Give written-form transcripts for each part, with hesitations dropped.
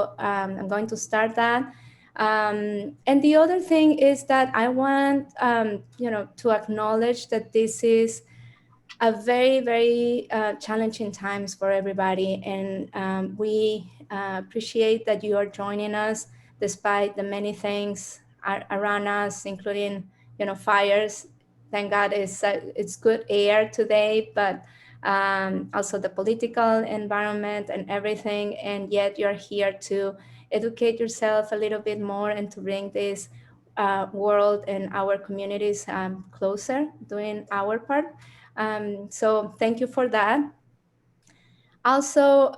So I'm going to start that. And the other thing is that I want, to acknowledge that this is a very, very challenging times for everybody. And we appreciate that you are joining us despite the many things around us, including, fires. Thank God it's good air today, but also the political environment and everything. And yet you're here to educate yourself a little bit more and to bring this world and our communities closer, doing our part. So thank you for that. Also,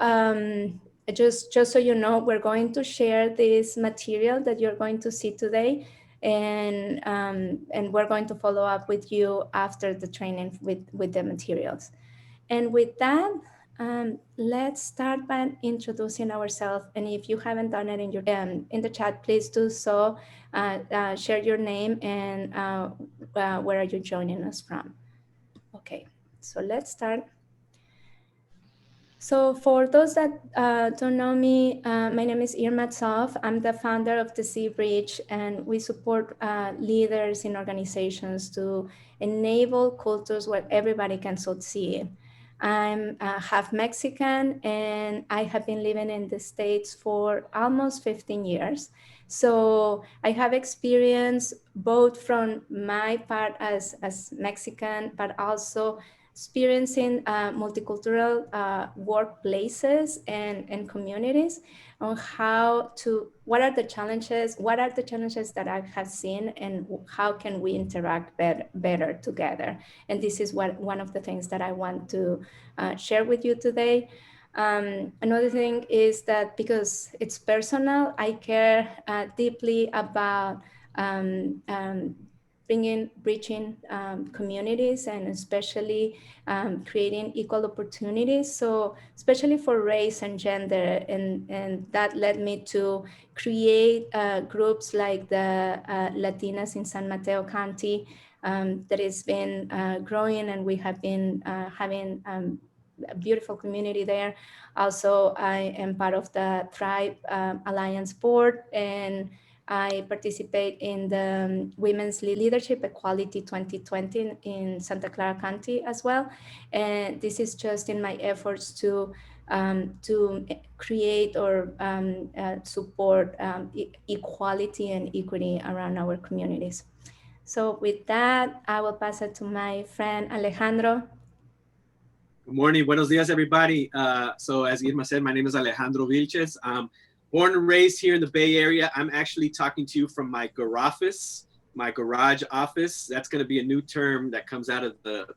just so you know, we're going to share this material that you're going to see today, and we're going to follow up with you after the training with the materials. And with that, let's start by introducing ourselves. And if you haven't done it in the chat, please do so. Share your name and where are you joining us from. Okay, so let's start. So for those that don't know me, my name is Irma Tsov. I'm the founder of the Sea Bridge, and we support leaders in organizations to enable cultures where everybody can succeed. I'm half Mexican, and I have been living in the States for almost 15 years. So I have experience both from my part as Mexican, but also experiencing multicultural workplaces and communities on what are the challenges that I have seen, and how can we interact better together. And this is one of the things that I want to share with you today. Another thing is that because it's personal, I care deeply about reaching communities, and especially creating equal opportunities. So especially for race and gender, and that led me to create groups like the Latinas in San Mateo County that has been growing, and we have been having a beautiful community there. Also, I am part of the Tribe Alliance board, and I participate in the Women's Leadership Equality 2020 in Santa Clara County as well. And this is just in my efforts to create or support equality and equity around our communities. So with that, I will pass it to my friend Alejandro. Good morning. Buenos dias, everybody. So as Irma said, my name is Alejandro Vilches. Born and raised here in the Bay Area. I'm actually talking to you from my garage office. That's going to be a new term that comes out of the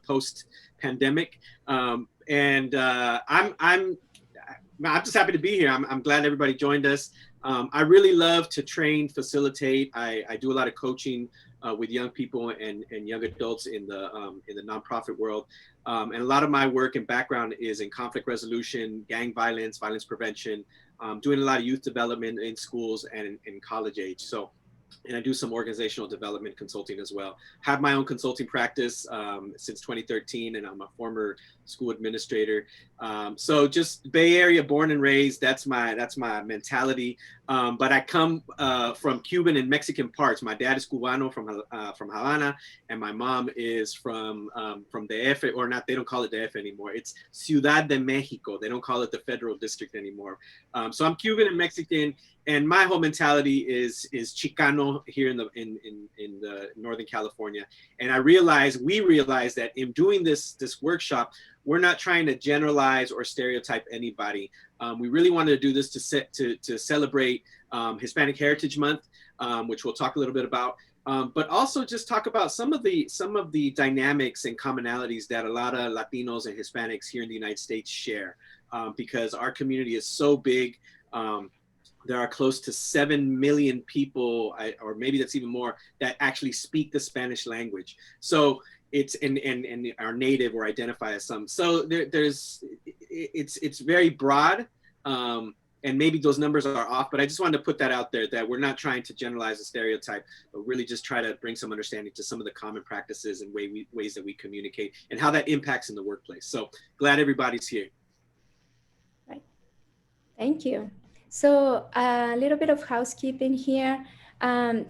post-pandemic. I'm just happy to be here. I'm glad everybody joined us. I really love to train, facilitate. I do a lot of coaching with young people and young adults in the nonprofit world. And a lot of my work and background is in conflict resolution, gang violence, violence prevention, doing a lot of youth development in schools and in college age. So, and I do some organizational development consulting as well. Have my own consulting practice since 2013, and I'm a former school administrator. So just Bay Area, born and raised. That's my mentality. But I come from Cuban and Mexican parts. My dad is Cubano from Havana, and my mom is from DF, or not. They don't call it DF anymore. It's Ciudad de Mexico. They don't call it the federal district anymore. So I'm Cuban and Mexican. And my whole mentality is Chicano here in the Northern California. And we realize that in doing this workshop, we're not trying to generalize or stereotype anybody. We really wanted to do this to celebrate Hispanic Heritage Month, which we'll talk a little bit about. But also just talk about some of the dynamics and commonalities that a lot of Latinos and Hispanics here in the United States share, because our community is so big. There are close to 7 million people, or maybe that's even more, that actually speak the Spanish language. So it's and are native or identify as some. So it's very broad, and maybe those numbers are off. But I just wanted to put that out there, that we're not trying to generalize a stereotype, but really just try to bring some understanding to some of the common practices and ways that we communicate and how that impacts in the workplace. So glad everybody's here. Right. Thank you. So a little bit of housekeeping here.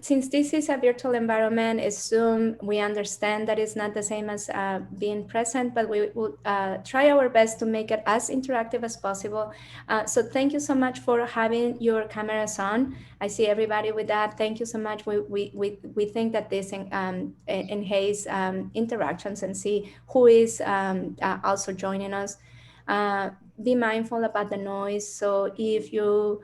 Since this is a virtual environment, it's Zoom, we understand that it's not the same as being present, but we will try our best to make it as interactive as possible. So thank you so much for having your cameras on. I see everybody with that. Thank you so much. We think that this enhances interactions and see who is also joining us. Be mindful about the noise. So if you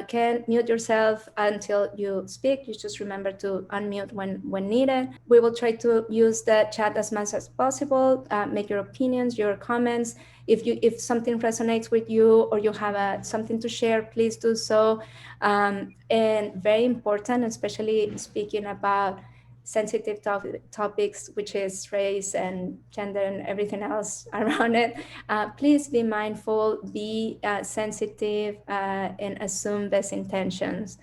can mute yourself until you speak, you just remember to unmute when needed. We will try to use the chat as much as possible. Make your opinions, your comments. If something resonates with you or you have something to share, please do so. And very important, especially speaking about sensitive topics, which is race and gender and everything else around it. Please be mindful, be sensitive, and assume best intentions.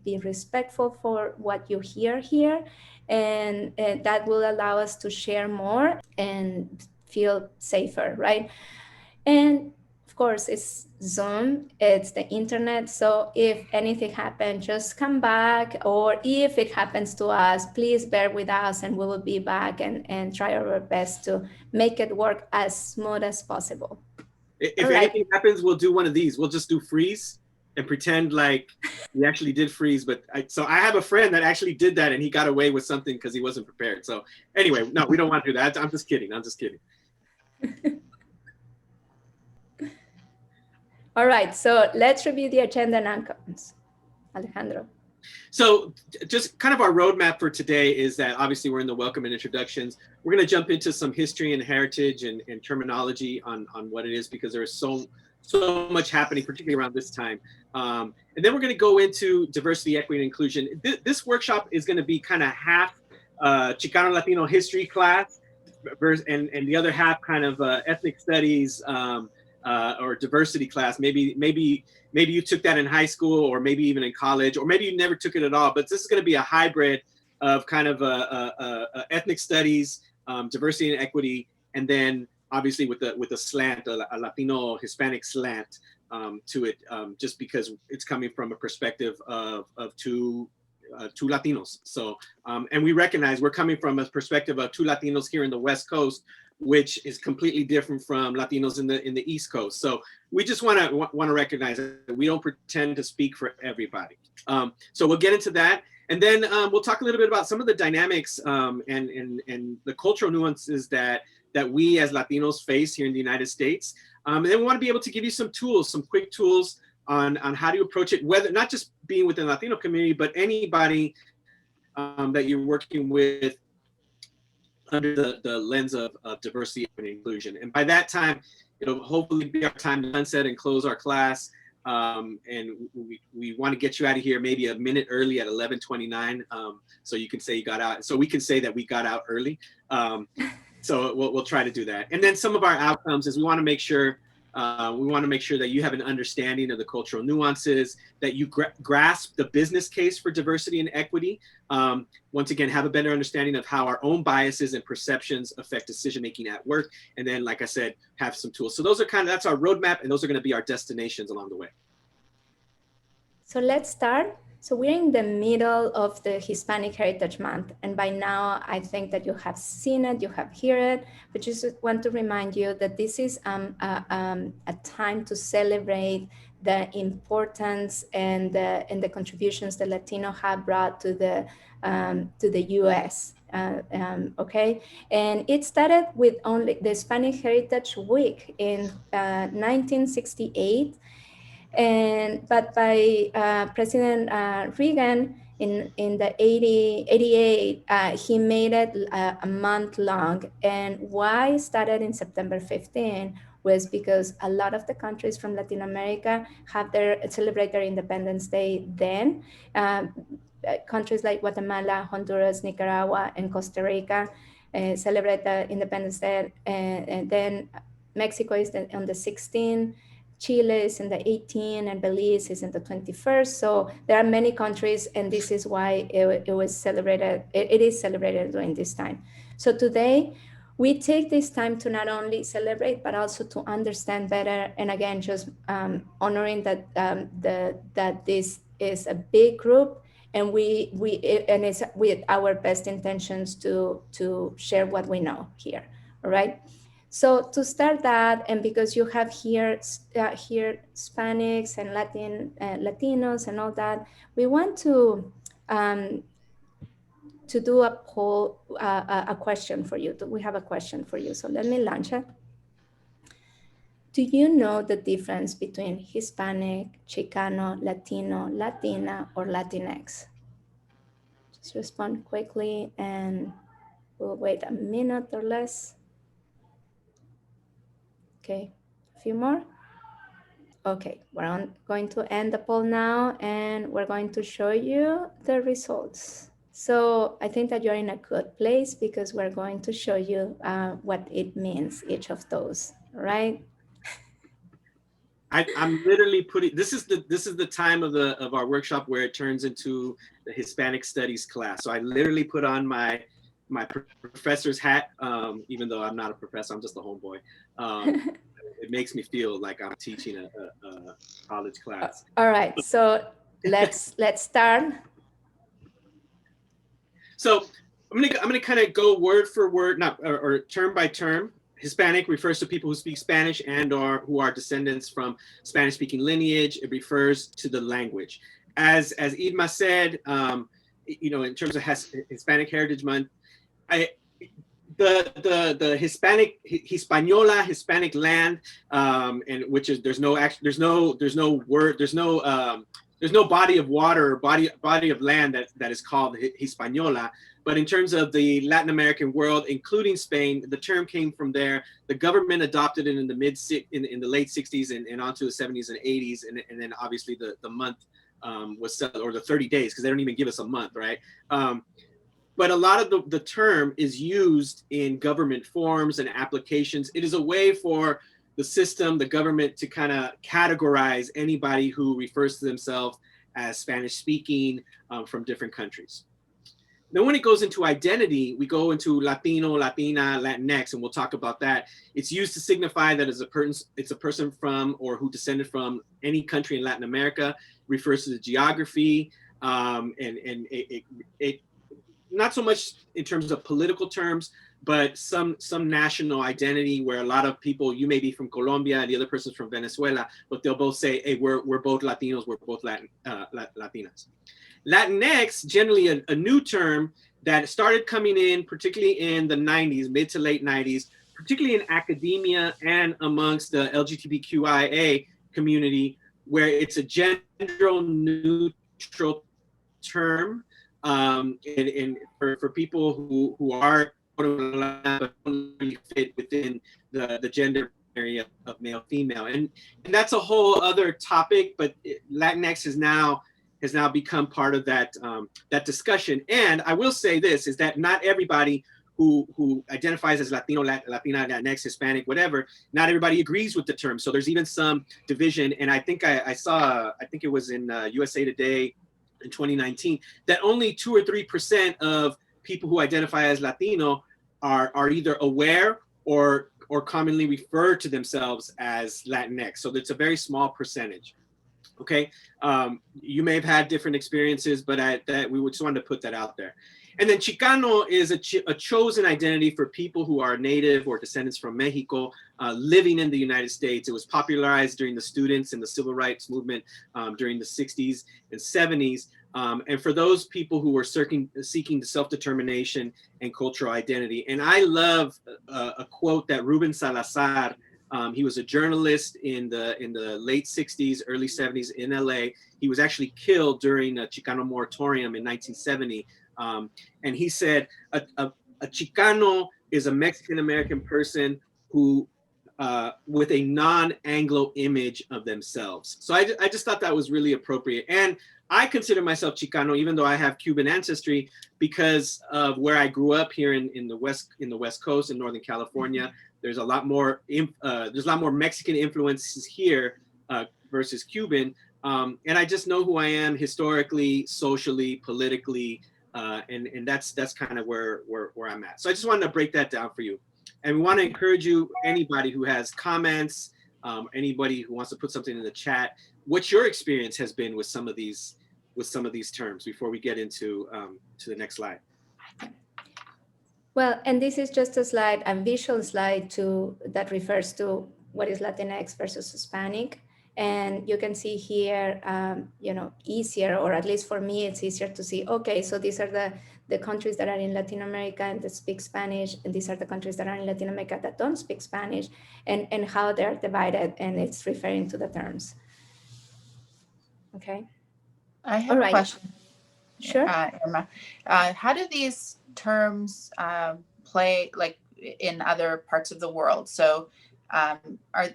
Be respectful for what you hear here, and that will allow us to share more and feel safer, right? And of course, it's Zoom, it's the internet. So if anything happens, just come back. Or if it happens to us, please bear with us and we will be back and try our best to make it work as smooth as possible. If All right. anything happens, we'll do one of these. We'll just do freeze and pretend like we actually did freeze. But so I have a friend that actually did that and he got away with something because he wasn't prepared. So anyway, no, we don't want to do that. I'm just kidding. I'm just kidding. All right. So let's review the agenda and outcomes. Alejandro. So just kind of our roadmap for today is that obviously we're in the welcome and introductions. We're going to jump into some history and heritage and terminology on what it is, because there is so much happening, particularly around this time. And then we're going to go into diversity, equity, and inclusion. This workshop is going to be kind of half Chicano Latino history class, and the other half kind of ethnic studies or diversity class. Maybe you took that in high school, or maybe even in college, or maybe you never took it at all. But this is going to be a hybrid of kind of ethnic studies, diversity and equity, and then obviously with a slant, a Latino Hispanic slant to it, just because it's coming from a perspective of two Latinos. So, and we recognize we're coming from a perspective of two Latinos here in the West Coast, which is completely different from Latinos in the East Coast. So we just want to recognize that we don't pretend to speak for everybody. So we'll get into that, and then we'll talk a little bit about some of the dynamics and the cultural nuances that we as Latinos face here in the United States. And then we want to be able to give you some tools, some quick tools on how to approach it, whether not just being within the Latino community, but anybody that you're working with under the lens of diversity and inclusion. And by that time, it'll hopefully be our time to sunset and close our class. And we want to get you out of here maybe a minute early at 11:29, so you can say you got out. So we can say that we got out early. So we'll try to do that. And then some of our outcomes is we want to make sure that you have an understanding of the cultural nuances, that you grasp the business case for diversity and equity. Once again, have a better understanding of how our own biases and perceptions affect decision-making at work. And then, like I said, have some tools. So that's our roadmap, and those are going to be our destinations along the way. So let's start. So we're in the middle of the Hispanic Heritage Month, and by now I think that you have seen it, you have heard it, but just want to remind you that this is a time to celebrate the importance and the contributions that Latino have brought to the U.S. Okay, and it started with only the Hispanic Heritage Week in 1968. But by President Reagan in the 88, he made it a month long. And why it started in September 15 was because a lot of the countries from Latin America celebrate their Independence Day then. Countries like Guatemala, Honduras, Nicaragua, and Costa Rica celebrate the Independence Day, and then Mexico is on the 16th. Chile is in the 18th, and Belize is in the 21st. So there are many countries, and this is why it was celebrated. It is celebrated during this time. So today we take this time to not only celebrate but also to understand better, and again just honoring that that this is a big group, and and it's with our best intentions to share what we know here. All right, so to start that, and because you have here Hispanics and Latinos and all that, we want um, to do a poll, a question for you. We have a question for you. So let me launch it. Do you know the difference between Hispanic, Chicano, Latino, Latina, or Latinx? Just respond quickly and we'll wait a minute or less. Okay, a few more. Okay, going to end the poll now and we're going to show you the results. So I think that you're in a good place because we're going to show you what it means, each of those, right? I'm literally putting, this is the time of our workshop where it turns into the Hispanic Studies class. So I literally put on my professor's hat, even though I'm not a professor, I'm just a homeboy. It makes me feel like I'm teaching a college class. All right, so let's start. So I'm gonna kind of go word for word, not or term by term. Hispanic refers to people who speak Spanish and or who are descendants from Spanish-speaking lineage. It refers to the language. As Idma said, you know, in terms of Hispanic Heritage Month, I the Hispanic Hispaniola Hispanic land, and which is there's no body of water or body of land that is called Hispaniola. But in terms of the Latin American world, including Spain, the term came from there. The government adopted it in the in the late 60s and onto the 70s and 80s, and then obviously the month was set, or the 30 days, because they don't even give us a month, right? But a lot of the term is used in government forms and applications. It is a way for the system, the government, to kind of categorize anybody who refers to themselves as Spanish speaking from different countries. Then when it goes into identity, we go into Latino, Latina, Latinx, and we'll talk about that. It's used to signify that it's a person from or who descended from any country in Latin America, refers to the geography, and it not so much in terms of political terms, but some national identity where a lot of people, you may be from Colombia and the other person's from Venezuela, but they'll both say, hey, we're both Latinos, we're both Latinas. Latinx, generally a new term that started coming in, particularly in the 90s, mid to late 90s, particularly in academia and amongst the LGBTQIA community, where it's a gender neutral term. And for people who are but don't really fit within the gender area of male female, and that's a whole other topic. But Latinx has now become part of that that discussion. And I will say this is that not everybody who identifies as Latino, Latina, Latinx, Hispanic, whatever, not everybody agrees with the term. So there's even some division. And I think I saw, I think it was in USA Today in 2019, that only 2 or 3% of people who identify as Latino are either aware or commonly refer to themselves as Latinx. So it's a very small percentage. Okay, you may have had different experiences, but we just wanted to put that out there. And then Chicano is a chosen identity for people who are native or descendants from Mexico, living in the United States. It was popularized during the students and the civil rights movement during the 60s and 70s. And for those people who were seeking the self-determination and cultural identity. And I love a quote that Ruben Salazar, he was a journalist in the late 60s, early 70s in LA. He was actually killed during a Chicano moratorium in 1970. And he said, a Chicano is a Mexican-American person who, with a non-Anglo image of themselves. So I just thought that was really appropriate. And I consider myself Chicano, even though I have Cuban ancestry, because of where I grew up here in the West Coast in Northern California. There's a lot more Mexican influences here versus Cuban, and I just know who I am historically, socially, politically, and that's kind of where I'm at. So I just wanted to break that down for you. And we want to encourage you, anybody who has comments, anybody who wants to put something in the chat, what your experience has been with some of these terms before we get into to the next slide. Well, and this is just a slide, a visual slide that refers to what is Latinx versus Hispanic. And you can see here, easier, or at least for me, it's easier to see, okay, so these are the countries that are in Latin America and that speak Spanish, and these are the countries that are in Latin America that don't speak Spanish, and how they're divided, and it's referring to the terms. Okay. I have a question. Sure. Irma. How do these terms play like in other parts of the world? So are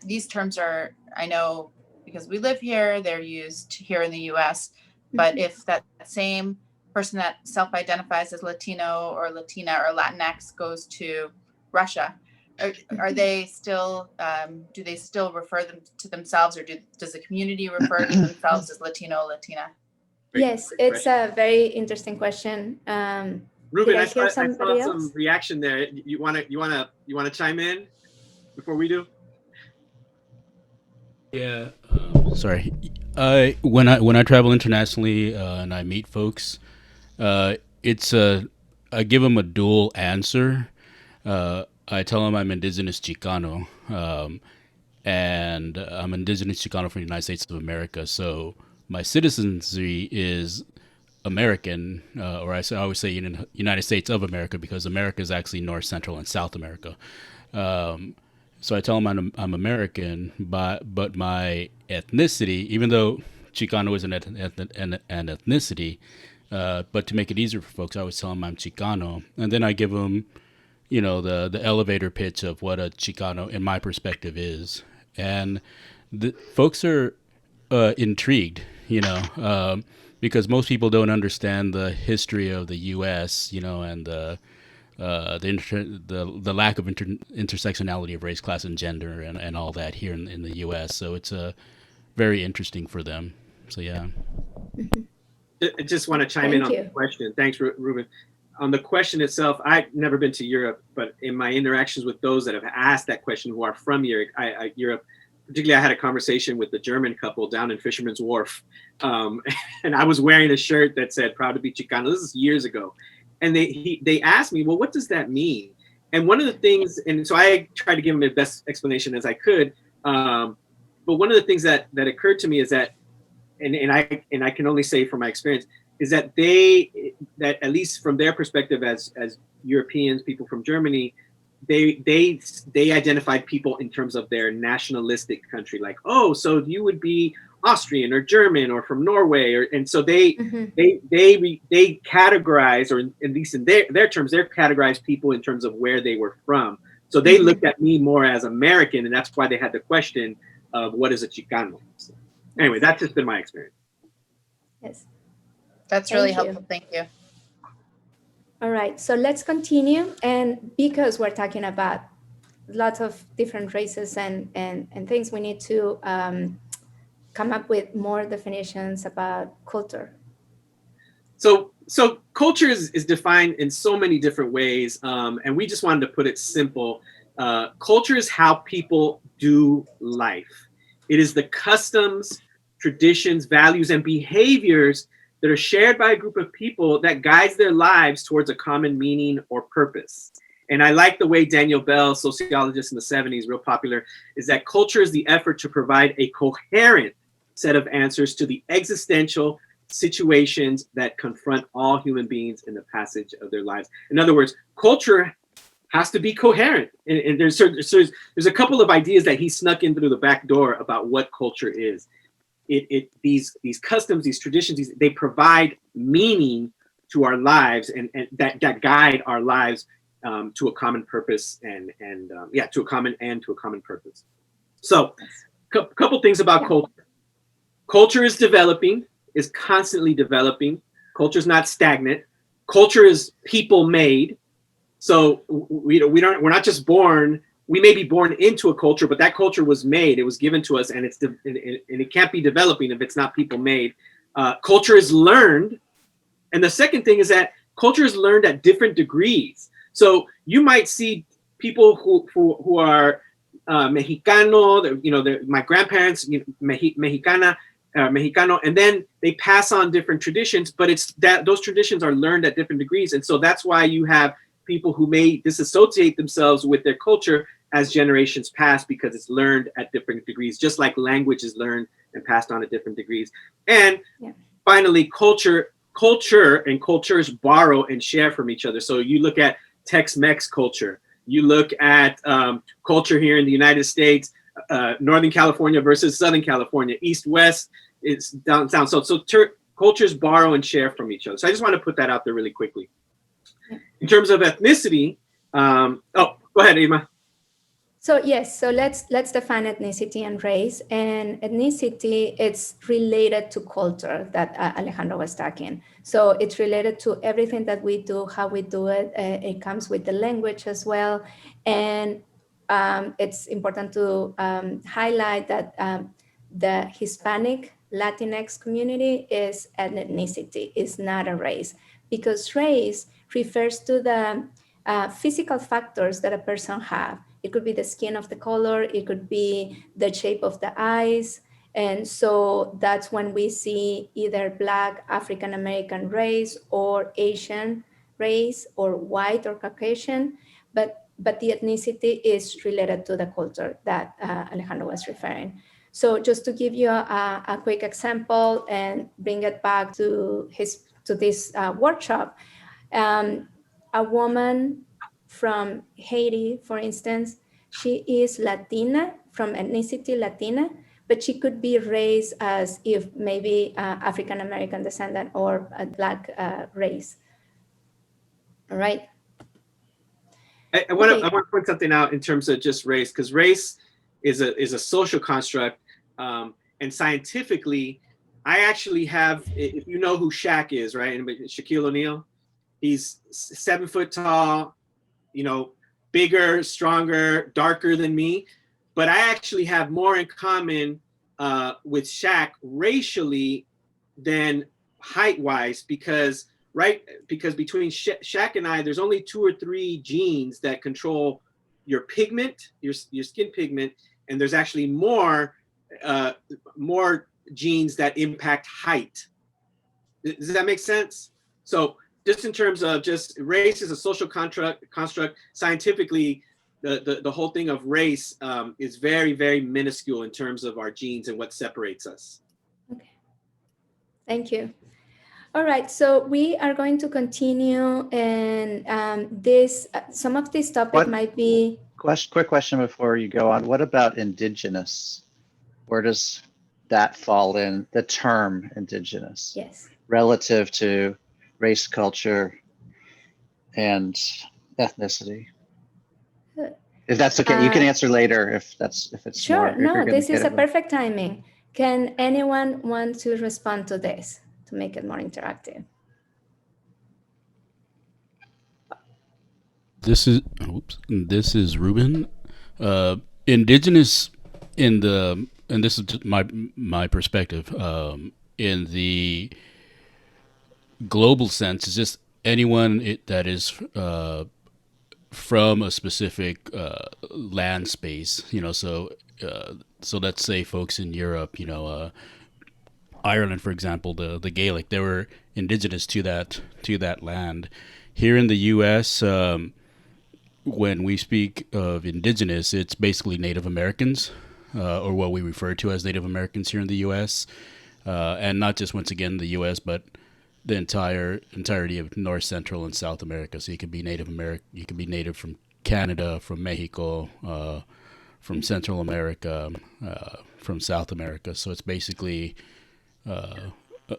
these terms I know because we live here, they're used here in the US, but if that same person that self-identifies as Latino or Latina or Latinx goes to Russia, are they still, do they still refer them to themselves, or does the community refer to themselves as Latino, Latina? Yes, it's a very interesting question. Ruben, I saw some reaction there. You wanna chime in before we do? Yeah. Sorry. When I travel internationally and I meet folks, it's I give them a dual answer. I tell them I'm indigenous Chicano, and I'm indigenous Chicano from the United States of America. So my citizenry is American, or I always say United States of America, because America is actually North, Central, and South America. So I tell them I'm American, but my ethnicity, even though Chicano is an ethnicity, but to make it easier for folks, I always tell them I'm Chicano, and then I give them, the elevator pitch of what a Chicano, in my perspective, is, and the folks are intrigued, because most people don't understand the history of the U.S., and the lack of intersectionality of race, class, and gender, and all that here in the U.S. So it's very interesting for them. So yeah. I just want to chime in on the question. Thanks, Ruben. On the question itself, I've never been to Europe, but in my interactions with those that have asked that question who are from Europe, particularly I had a conversation with the German couple down in Fisherman's Wharf, and I was wearing a shirt that said "Proud to be Chicano." This is years ago. And they asked me, well, what does that mean? And one of the things, and so I tried to give them the best explanation as I could. But one of the things that occurred to me is that, and I can only say from my experience, is that that at least from their perspective as Europeans, people from Germany, they identified people in terms of their nationalistic country, like, oh, so you would be Austrian or German or from Norway, and so they categorize, or at least in their terms, they categorize people in terms of where they were from. So they looked at me more as American, and that's why they had the question of what is a Chicano. So anyway, that's just been my experience. Yes, that's really helpful. Thank you. All right, so let's continue, and because we're talking about lots of different races and things, we need to come up with more definitions about culture. So culture is defined in so many different ways, and we just wanted to put it simple. Culture is how people do life. It is the customs, traditions, values, and behaviors that are shared by a group of people that guides their lives towards a common meaning or purpose. And I like the way Daniel Bell, sociologist in the 70s, real popular, is that culture is the effort to provide a coherent set of answers to the existential situations that confront all human beings in the passage of their lives. In other words, culture has to be coherent. And there's a couple of ideas that he snuck in through the back door about what culture is. These customs, these traditions, they provide meaning to our lives, and that guide our lives to a common purpose, to a common end, to a common purpose. So, couple things about culture. Culture is developing, is constantly developing. Culture is not stagnant. Culture is people made. So we're not just born. We may be born into a culture, but that culture was made. It was given to us, and it can't be developing if it's not people made. Culture is learned, and the second thing is that culture is learned at different degrees. So you might see people who are Mexicano, my grandparents, Mexicana, Mexicano, and then they pass on different traditions, but it's that those traditions are learned at different degrees. And so that's why you have people who may disassociate themselves with their culture as generations pass, because it's learned at different degrees, just like language is learned and passed on at different degrees. And finally, culture and cultures borrow and share from each other. So you look at Tex-Mex culture, you look at culture here in the United States, Northern California versus Southern California, East, West, it's down, south. So cultures borrow and share from each other. So I just want to put that out there really quickly. In terms of ethnicity, oh, go ahead, Emma. So yes, so let's define ethnicity and race. And ethnicity, it's related to culture that Alejandro was talking. So it's related to everything that we do, how we do it. It comes with the language as well. And it's important to highlight that the Hispanic Latinx community is an ethnicity, is not a race, because race refers to the physical factors that a person have. It could be the skin of the color, it could be the shape of the eyes. And so that's when we see either Black, African American race, or Asian race, or white or Caucasian. But the ethnicity is related to the culture that Alejandro was referring. So just to give you a quick example and bring it back to this workshop, a woman from Haiti, for instance, she is Latina, from ethnicity Latina, but she could be raised as if maybe African American descendant or a Black race. All right. I want to point something out in terms of just race, because race is a social construct, and scientifically, I actually have, if you know who Shaq is, right? Shaquille O'Neal, he's 7 foot tall, bigger, stronger, darker than me, but I actually have more in common with Shaq racially than height-wise, because between Shaq and I, there's only 2 or 3 genes that control your pigment, your skin pigment, and there's actually more genes that impact height. Does that make sense? So just in terms of just race is a social construct. Scientifically, the whole thing of race is very, very minuscule in terms of our genes and what separates us. Okay. Thank you. All right, so we are going to continue, and some of this topic might be... Quick question before you go on. What about indigenous? Where does that fall in, the term indigenous? Yes. Relative to race, culture, and ethnicity? If that's okay, you can answer later if it's sure. More, no, this is a perfect timing. Can anyone want to respond to this to make it more interactive? This is Ruben. Indigenous and this is my perspective. In the global sense, is just anyone that is from a specific land space. So let's say folks in Europe, Ireland, for example, the Gaelic, they were indigenous to that land. Here in the U.S., when we speak of indigenous, it's basically Native Americans, or what we refer to as Native Americans here in the U.S., and not just, once again, the U.S., but the entirety of North, Central, and South America. So you can be Native American, you can be Native from Canada, from Mexico, from Central America, from South America. So it's basically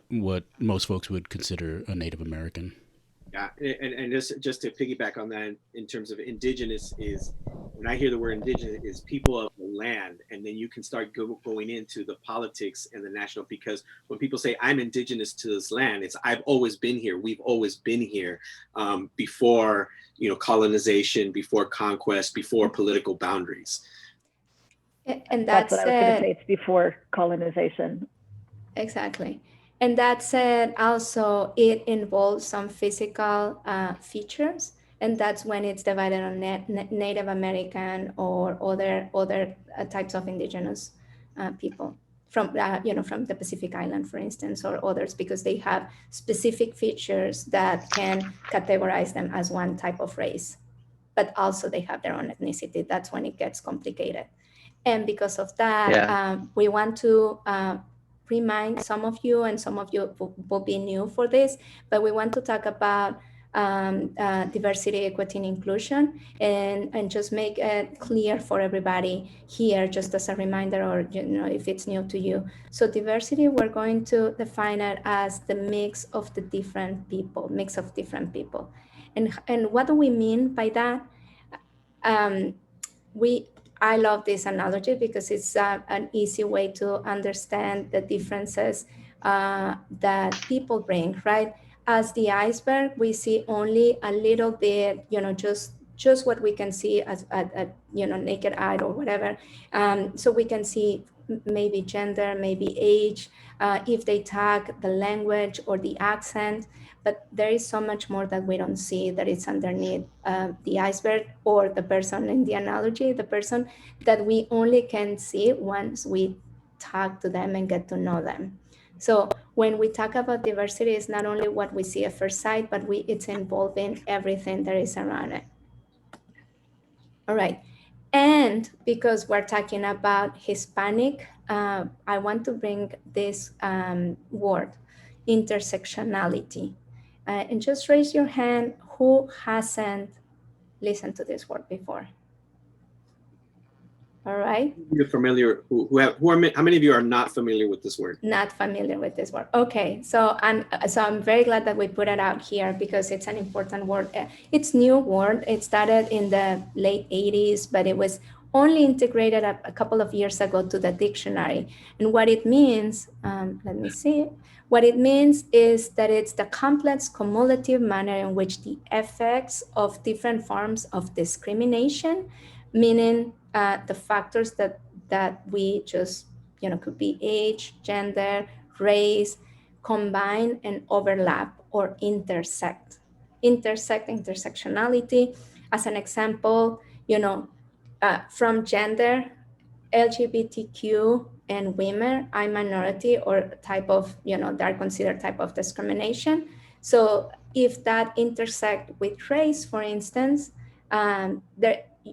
what most folks would consider a Native American. Yeah, and just to piggyback on that, in terms of indigenous, is when I hear the word indigenous, is people of the land, and then you can start going into the politics and the national, because when people say I'm indigenous to this land, it's I've always been here. We've always been here before colonization, before conquest, before political boundaries. And that's what I was going to say. It's before colonization. Exactly. And that said, also it involves some physical features, And that's when it's divided on Native American or other types of indigenous people from from the Pacific Island, for instance, or others, because they have specific features that can categorize them as one type of race, but also they have their own ethnicity. That's when it gets complicated. And because of that, we want to remind some of you, and some of you will be new for this, but we want to talk about diversity, equity, and inclusion, and just make it clear for everybody here, just as a reminder, or if it's new to you. So diversity, we're going to define it as the mix of different people. And what do we mean by that? I love this analogy because it's an easy way to understand the differences that people bring, right? As the iceberg, we see only a little bit, just what we can see as naked eye or whatever. So we can see maybe gender, maybe age, if they tag the language or the accent, but there is so much more that we don't see that is underneath the iceberg, or the person in the analogy, the person that we only can see once we talk to them and get to know them. So when we talk about diversity, it's not only what we see at first sight, but it's involving everything that is around it. All right. And because we're talking about Hispanic, I want to bring this word, intersectionality. And just raise your hand who hasn't listened to this word before. All right. You're familiar, how many of you are not familiar with this word? Not familiar with this word. Okay, so I'm very glad that we put it out here because it's an important word. It's new word. It started in the late 80s, but it was only integrated a couple of years ago to the dictionary. And what it means, let me see. What it means is that it's the complex cumulative manner in which the effects of different forms of discrimination, meaning the factors that we just, could be age, gender, race, combine and overlap or intersect. Intersectionality. As an example, from gender, LGBTQ and women are minority or type of, they're considered type of discrimination. So if that intersect with race, for instance,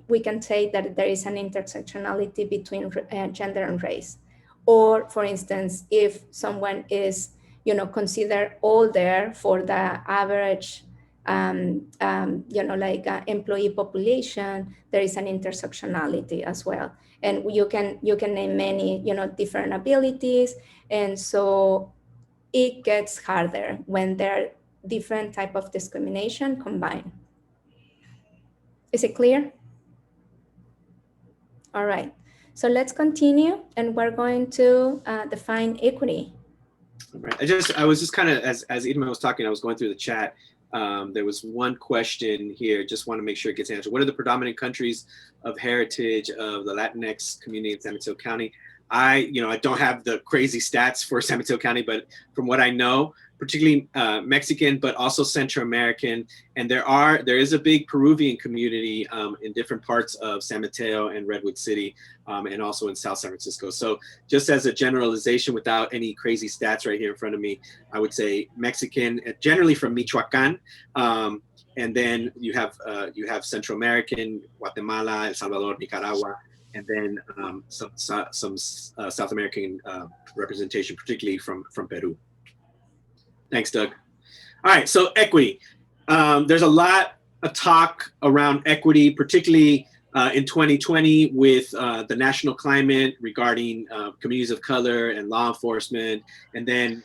we can say that there is an intersectionality between gender and race. Or for instance, if someone is, considered older for the average, employee population, there is an intersectionality as well. And you can name many, different abilities. And so it gets harder when there are different type of discrimination combined. Is it clear? All right, so let's continue, and we're going to define equity. All right. I was just kind of, as Irma was talking, I was going through the chat. There was one question here, just want to make sure it gets answered. What are the predominant countries of heritage of the Latinx community in San Mateo County? I don't have the crazy stats for San Mateo County, but from what I know, particularly Mexican, but also Central American. And there is a big Peruvian community in different parts of San Mateo and Redwood City, and also in South San Francisco. So just as a generalization, without any crazy stats right here in front of me, I would say Mexican, generally from Michoacan. And then you have Central American, Guatemala, El Salvador, Nicaragua, and then some South American representation, particularly from Peru. Thanks, Doug. All right, so equity. There's a lot of talk around equity, particularly in 2020 with the national climate regarding communities of color and law enforcement. And then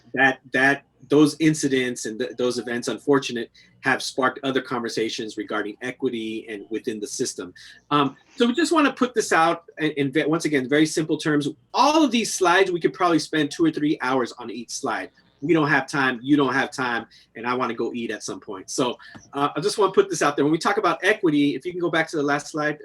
those incidents and those events, unfortunate, have sparked other conversations regarding equity and within the system. So we just want to put this out in once again, very simple terms. All of these slides, we could probably spend 2 or 3 hours on each slide. We don't have time, you don't have time, and I want to go eat at some point. So I just want to put this out there. When we talk about equity, if you can go back to the last slide,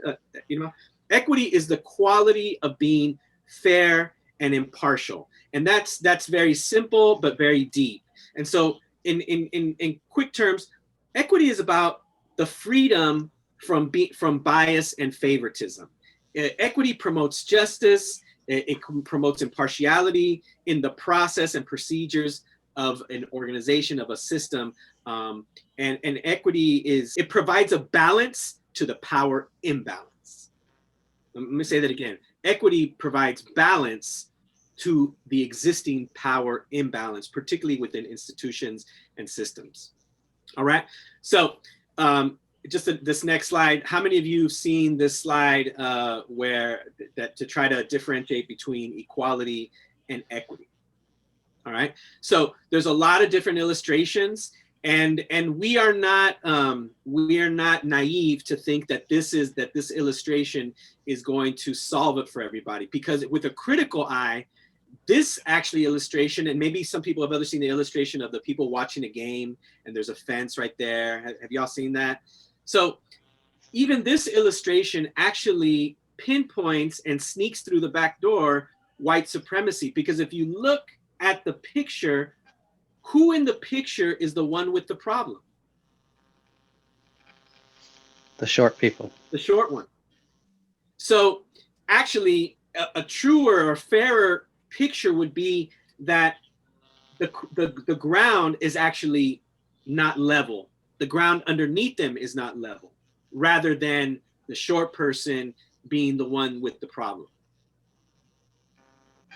equity is the quality of being fair and impartial. And that's very simple, but very deep. And so in quick terms, equity is about the freedom from bias and favoritism. Equity promotes justice. It promotes impartiality in the process and procedures of an organization, of a system. And equity it provides a balance to the power imbalance. Let me say that again. Equity provides balance to the existing power imbalance, particularly within institutions and systems. All right. So just this next slide. How many of you have seen this slide to try to differentiate between equality and equity? All right. So there's a lot of different illustrations, and we are not naive to think that this illustration is going to solve it for everybody, because with a critical eye, this actually illustration, and maybe some people have ever seen the illustration of the people watching a game and there's a fence right there. Have y'all seen that? So even this illustration actually pinpoints and sneaks through the back door white supremacy, because if you look at the picture, who in the picture is the one with the problem? The short people. The short one. So actually a truer or fairer picture would be that the ground is actually not level. The ground underneath them is not level, rather than the short person being the one with the problem.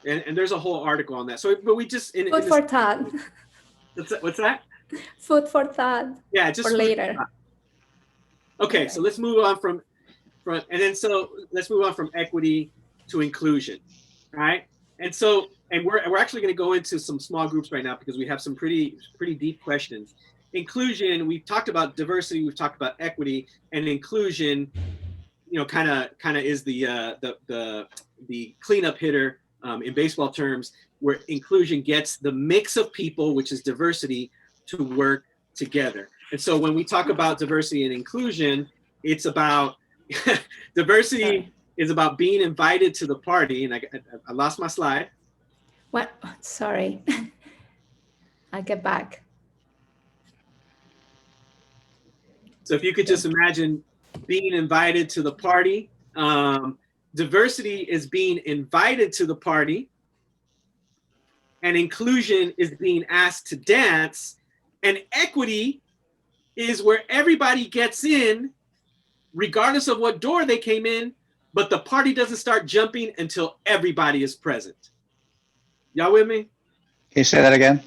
And there's a whole article on that. So, but we just food for thought. What's that? Food for thought. Yeah, just for later. Okay, so let's move on from let's move on from equity to inclusion, right? And we're actually going to go into some small groups right now, because we have some pretty deep questions. Inclusion, we've talked about diversity, we've talked about equity, and inclusion, kind of is the cleanup hitter in baseball terms, where inclusion gets the mix of people, which is diversity, to work together. And so when we talk about diversity and inclusion, it's about diversity is about being invited to the party. And I lost my slide. What? Sorry. I'll get back. So if you could just imagine being invited to the party. Diversity is being invited to the party, and inclusion is being asked to dance, and equity is where everybody gets in, regardless of what door they came in, but the party doesn't start jumping until everybody is present. Y'all with me? Can you say that again?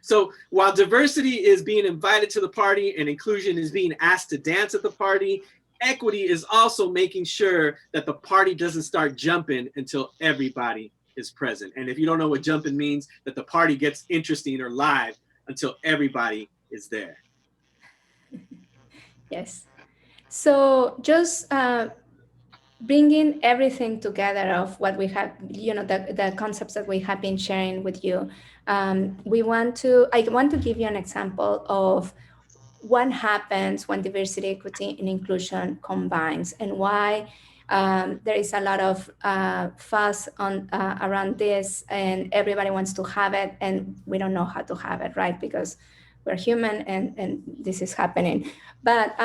So while diversity is being invited to the party and inclusion is being asked to dance at the party, equity is also making sure that the party doesn't start jumping until everybody is present. And if you don't know what jumping means, that the party gets interesting or live until everybody is there. Yes. So just bringing everything together of what we have, the concepts that we have been sharing with you. I want to give you an example of what happens when diversity, equity, and inclusion combines, and why there is a lot of fuss around this, and everybody wants to have it, and we don't know how to have it, right? Because we're human, and this is happening. But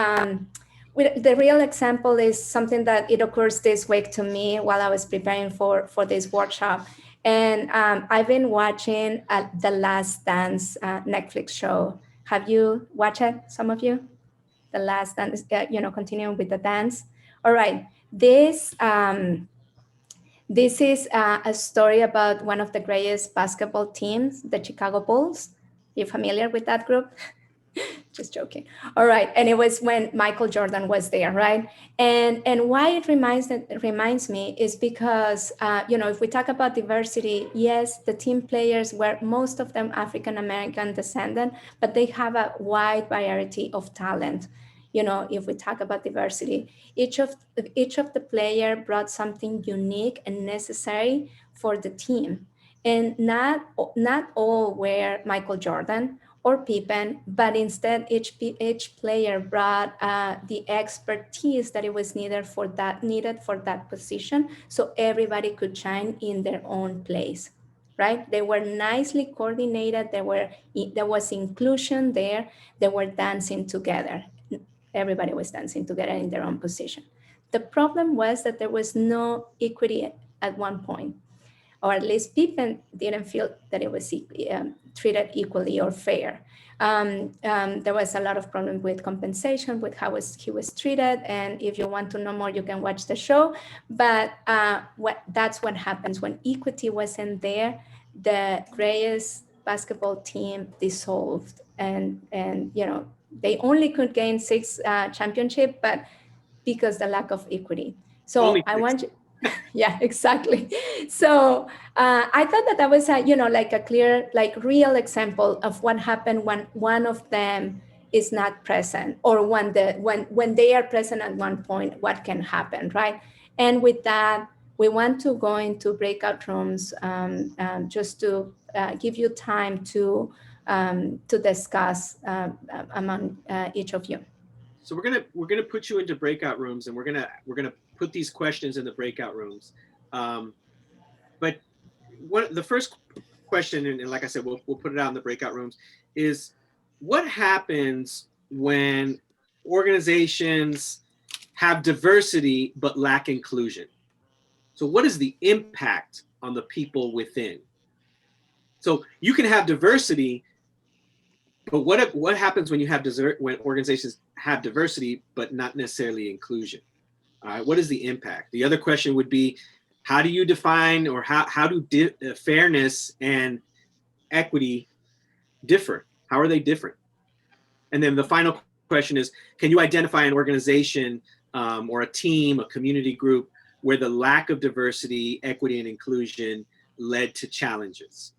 the real example is something that it occurs this week to me while I was preparing for this workshop. And I've been watching The Last Dance Netflix show. Have you watched it, some of you? The Last Dance, continuing with the dance. All right. This is a story about one of the greatest basketball teams, the Chicago Bulls. Are you familiar with that group? Just joking. All right. And it was when Michael Jordan was there, right? And why it reminds me is because, if we talk about diversity, yes, the team players were most of them African-American descendant, but they have a wide variety of talent. If we talk about diversity, each of the player brought something unique and necessary for the team. And not all were Michael Jordan or Pippen, but instead each player brought the expertise that it was needed for that position, so everybody could shine in their own place, right? They were nicely coordinated. There was inclusion there. They were dancing together. everybody was dancing together in their own position. The problem was that there was no equity at one point, or at least people didn't feel that it was treated equally or fair. There was a lot of problem with compensation, with how he was treated. And if you want to know more, you can watch the show. But that's what happens when equity wasn't there. The Reyes basketball team dissolved, and they only could gain 6 championships, but because the lack of equity. So Only I 6. want you, yeah, exactly. So I thought that was like a clear, like real example of what happened when one of them is not present, or when they are present at one point, what can happen, right? And with that, we want to go into breakout rooms just to give you time to discuss among each of you. So we're gonna put you into breakout rooms, and we're gonna put these questions in the breakout rooms. But the first question, and like I said, we'll put it out in the breakout rooms, is what happens when organizations have diversity but lack inclusion? So what is the impact on the people within? So you can have diversity, but what happens when you have when organizations have diversity but not necessarily inclusion? All right, what is the impact? The other question would be, how do you define, or how do fairness and equity differ? How are they different? And then the final question is, can you identify an organization or a team, a community group, where the lack of diversity, equity, and inclusion led to challenges?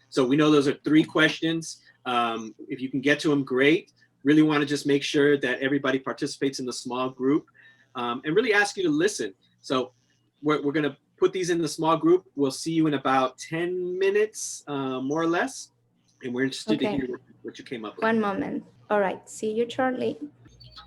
So we know those are 3 questions. If you can get to them, great. Really want to just make sure that everybody participates in the small group, and really ask you to listen. So we're going to put these in the small group. We'll see you in about 10 minutes, more or less. And we're interested to hear what you came up with. One moment. All right. See you shortly.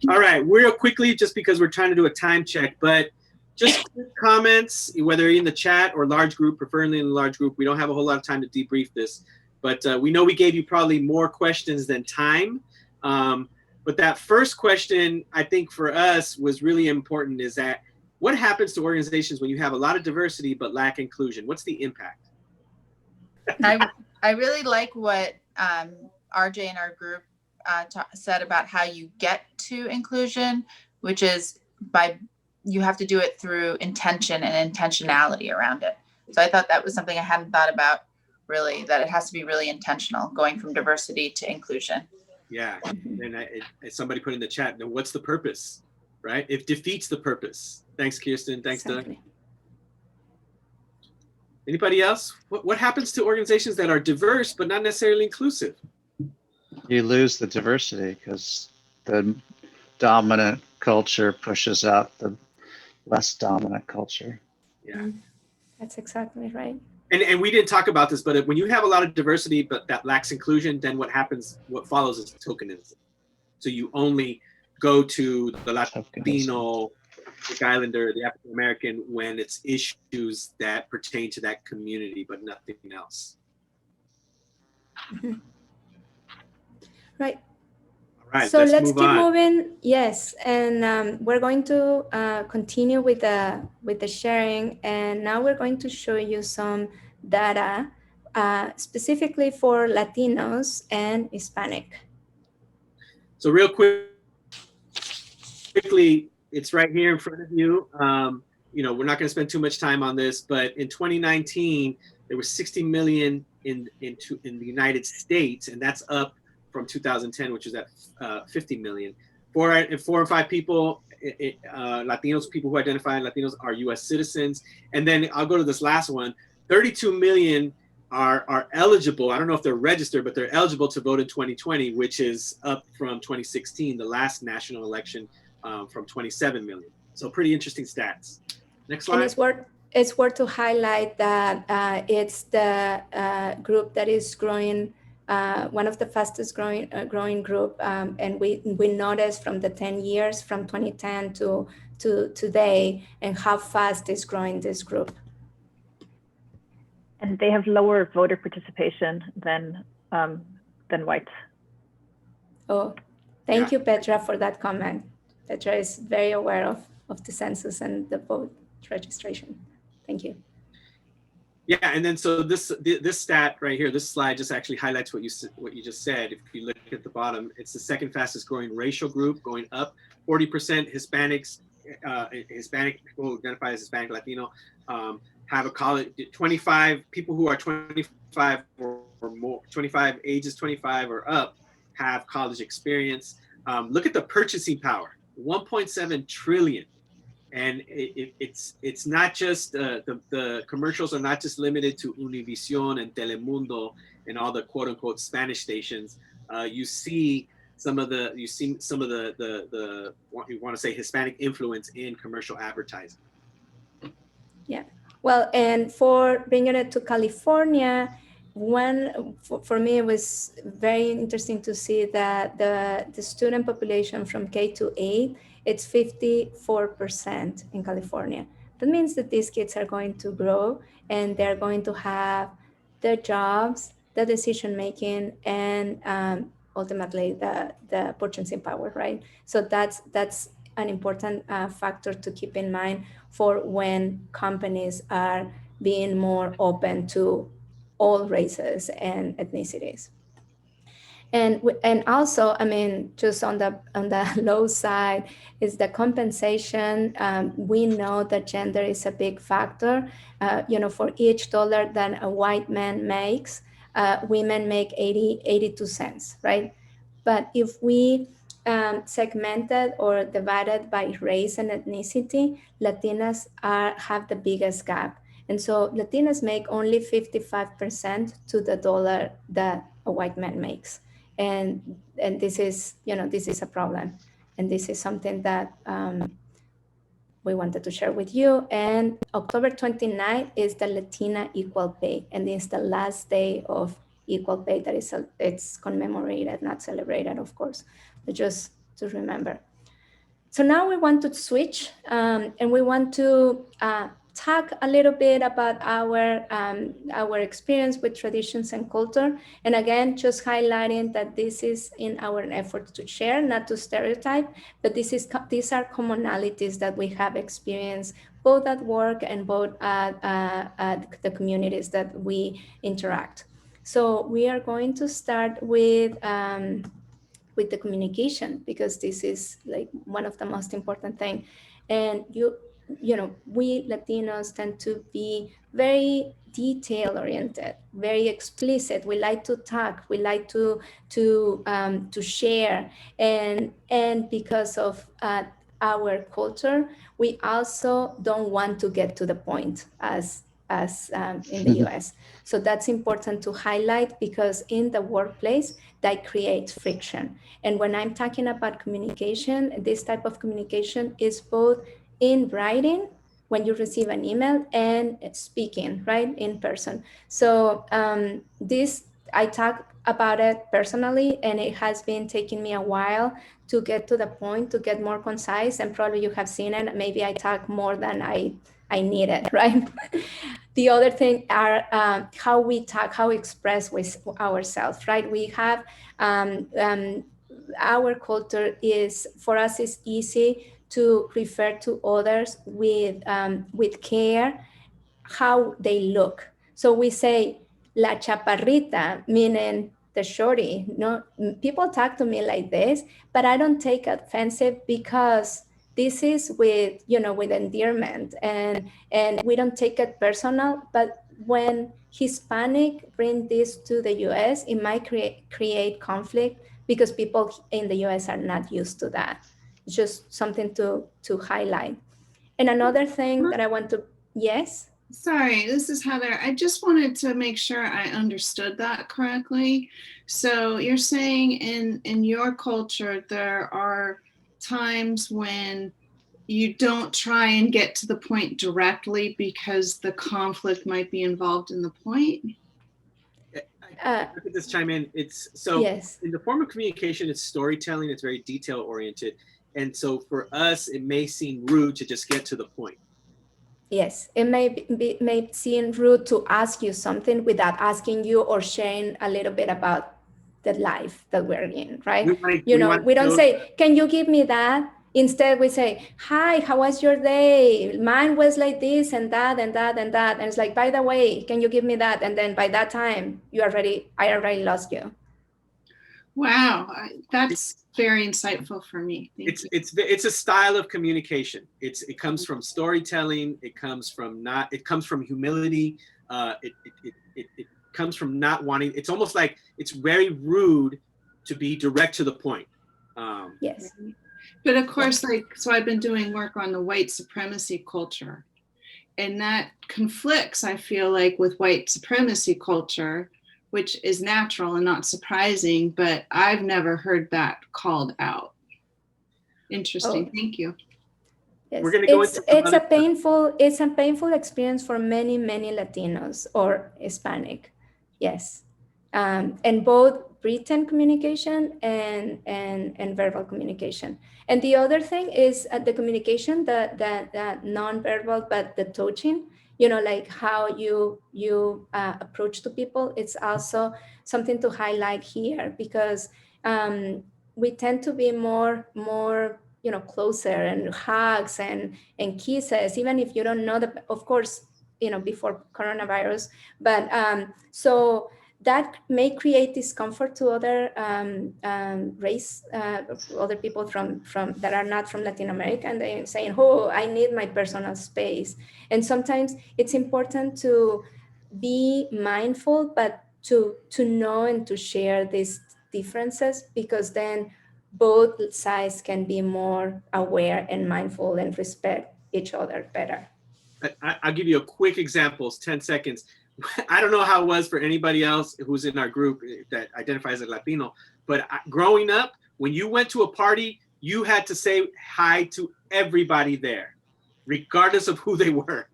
All right. Real quickly, just because we're trying to do a time check, but just quick comments, whether in the chat or large group, preferably in the large group. We don't have a whole lot of time to debrief this, but we know we gave you probably more questions than time. But that first question, I think for us was really important, is that what happens to organizations when you have a lot of diversity but lack inclusion? What's the impact? I really like what RJ in our group said about how you get to inclusion, which is you have to do it through intention and intentionality around it. So I thought that was something I hadn't thought about, really, that it has to be really intentional, going from diversity to inclusion. Yeah, and somebody put in the chat, now what's the purpose, right? It defeats the purpose. Thanks, Kirsten. Thanks, exactly. Doug. Anybody else? What happens to organizations that are diverse but not necessarily inclusive? You lose the diversity because the dominant culture pushes out the less dominant culture. Yeah, that's exactly right. And we didn't talk about this, but when you have a lot of diversity but that lacks inclusion, then what follows is tokenism. So you only go to the Latino, the Islander, the African American when it's issues that pertain to that community, but nothing else. Mm-hmm. Right. All right. So let's keep moving. Yes, and we're going to continue with the sharing, and now we're going to show you some data specifically for Latinos and Hispanic. So real quickly, it's right here in front of you. We're not going to spend too much time on this, but in 2019, there was 60 million in the United States, and that's up from 2010, which was at 50 million. 4 and 5 people, Latinos, people who identify Latinos, are U.S. citizens. And then I'll go to this last one. 32 million are eligible. I don't know if they're registered, but they're eligible to vote in 2020, which is up from 2016, the last national election, from 27 million. So pretty interesting stats. Next slide. And it's worth to highlight that it's the group that is growing, one of the fastest growing group, and we noticed from the 10 years from 2010 to today, and how fast is growing this group. And they have lower voter participation than whites. Oh, thank you, Petra, for that comment. Petra is very aware of the census and the vote registration. Thank you. Yeah, and then so this stat right here, this slide just actually highlights what you just said. If you look at the bottom, it's the second fastest growing racial group, going up. 40% Hispanics, Hispanic people who identify as Hispanic Latino, have a college. 25 people who are 25 or more, 25 ages 25 or up, have college experience. Look at the purchasing power, 1.7 trillion. And it's not just the commercials are not just limited to Univision and Telemundo and all the quote unquote Spanish stations. You see some of the what you want to say Hispanic influence in commercial advertising. Yeah, well, and for bringing it to California, for me, it was very interesting to see that the student population from K to 8, it's 54% in California. That means that these kids are going to grow and they're going to have the jobs, the decision making, and ultimately the purchasing power, right? So that's an important factor to keep in mind for when companies are being more open to all races and ethnicities. And also, I mean, just on the low side is the compensation. We know that gender is a big factor. For each dollar that a white man makes, women make 82 cents, right? But if we segmented or divided by race and ethnicity, Latinas have the biggest gap. And so Latinas make only 55% to the dollar that a white man makes. And this is, this is a problem. And this is something that we wanted to share with you. And October 29th is the Latina Equal Pay. And it's the last day of equal pay that it's commemorated, not celebrated, of course, but just to remember. So now we want to switch and we want to talk a little bit about our experience with traditions and culture. And again, just highlighting that this is in our effort to share, not to stereotype, but these are commonalities that we have experienced both at work and both at the communities that we interact. So we are going to start with the communication, because this is like one of the most important thing. And we Latinos tend to be very detail oriented, very explicit. We like to talk, we like to share, and because of our culture, we also don't want to get to the point as in the US. So that's important to highlight, because in the workplace, that creates friction. And when I'm talking about communication, this type of communication is both in writing, when you receive an email, and speaking, right, in person. So I talk about it personally, and it has been taking me a while to get to the point, to get more concise, and probably you have seen it. Maybe I talk more than I needed, right? The other thing are how we talk, how we express with ourselves, right? We have our culture is, for us, is easy to refer to others with care, how they look. So we say la chaparrita, meaning the shorty. No, people talk to me like this, but I don't take offensive, because this is with endearment, and we don't take it personal. But when Hispanic bring this to the US, it might create conflict, because people in the US are not used to that. It's just something to highlight. And another thing that I want to, yes? Sorry, this is Heather. I just wanted to make sure I understood that correctly. So you're saying in your culture, there are times when you don't try and get to the point directly because the conflict might be involved in the point? I could just chime in. It's so yes. In the form of communication, it's storytelling. It's very detail oriented. And so for us, it may seem rude to just get to the point. Yes, it may seem rude to ask you something without asking you or sharing a little bit about the life that we're in, right? We don't say, can you give me that? Instead, we say, hi, how was your day? Mine was like this and that and that and that. And it's like, by the way, can you give me that? And then by that time, I already lost you. Wow, that's very insightful for me. Thank you. It's a style of communication. It comes from storytelling. It comes from humility. It comes from not wanting. It's almost like it's very rude to be direct to the point. Yes. But of course, so I've been doing work on the white supremacy culture, and that conflicts, I feel like, with white supremacy culture, which is natural and not surprising, but I've never heard that called out. Interesting. Thank you. Yes. We're going to go it's a painful experience for many Latinos or Hispanic. Yes. And both written communication and verbal communication. And the other thing is the communication, the non-verbal, but the touching, like how you approach to people. It's also something to highlight here, because we tend to be more closer, and hugs and kisses, even if you don't know of course, before coronavirus. But so that may create discomfort to other race, other people from that are not from Latin America, and they're saying, oh, I need my personal space. And sometimes it's important to be mindful, but to know and to share these differences, because then both sides can be more aware and mindful and respect each other better. I'll give you a quick example, 10 seconds. I don't know how it was for anybody else who's in our group that identifies as Latino, but growing up, when you went to a party, you had to say hi to everybody there, regardless of who they were.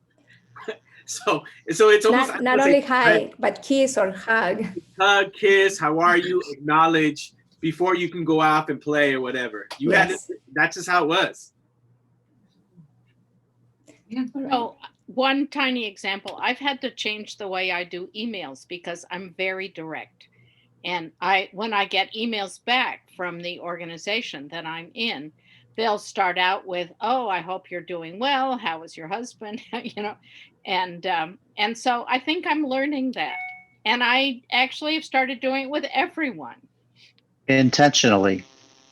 So it's almost not only hi, but kiss or hug. Hug, kiss, how are you, acknowledge before you can go out and play or whatever. That's just how it was. Yeah. Oh, one tiny example. I've had to change the way I do emails because I'm very direct. And when I get emails back from the organization that I'm in, they'll start out with, oh, I hope you're doing well. How is your husband? And so I think I'm learning that. And I actually have started doing it with everyone. Intentionally.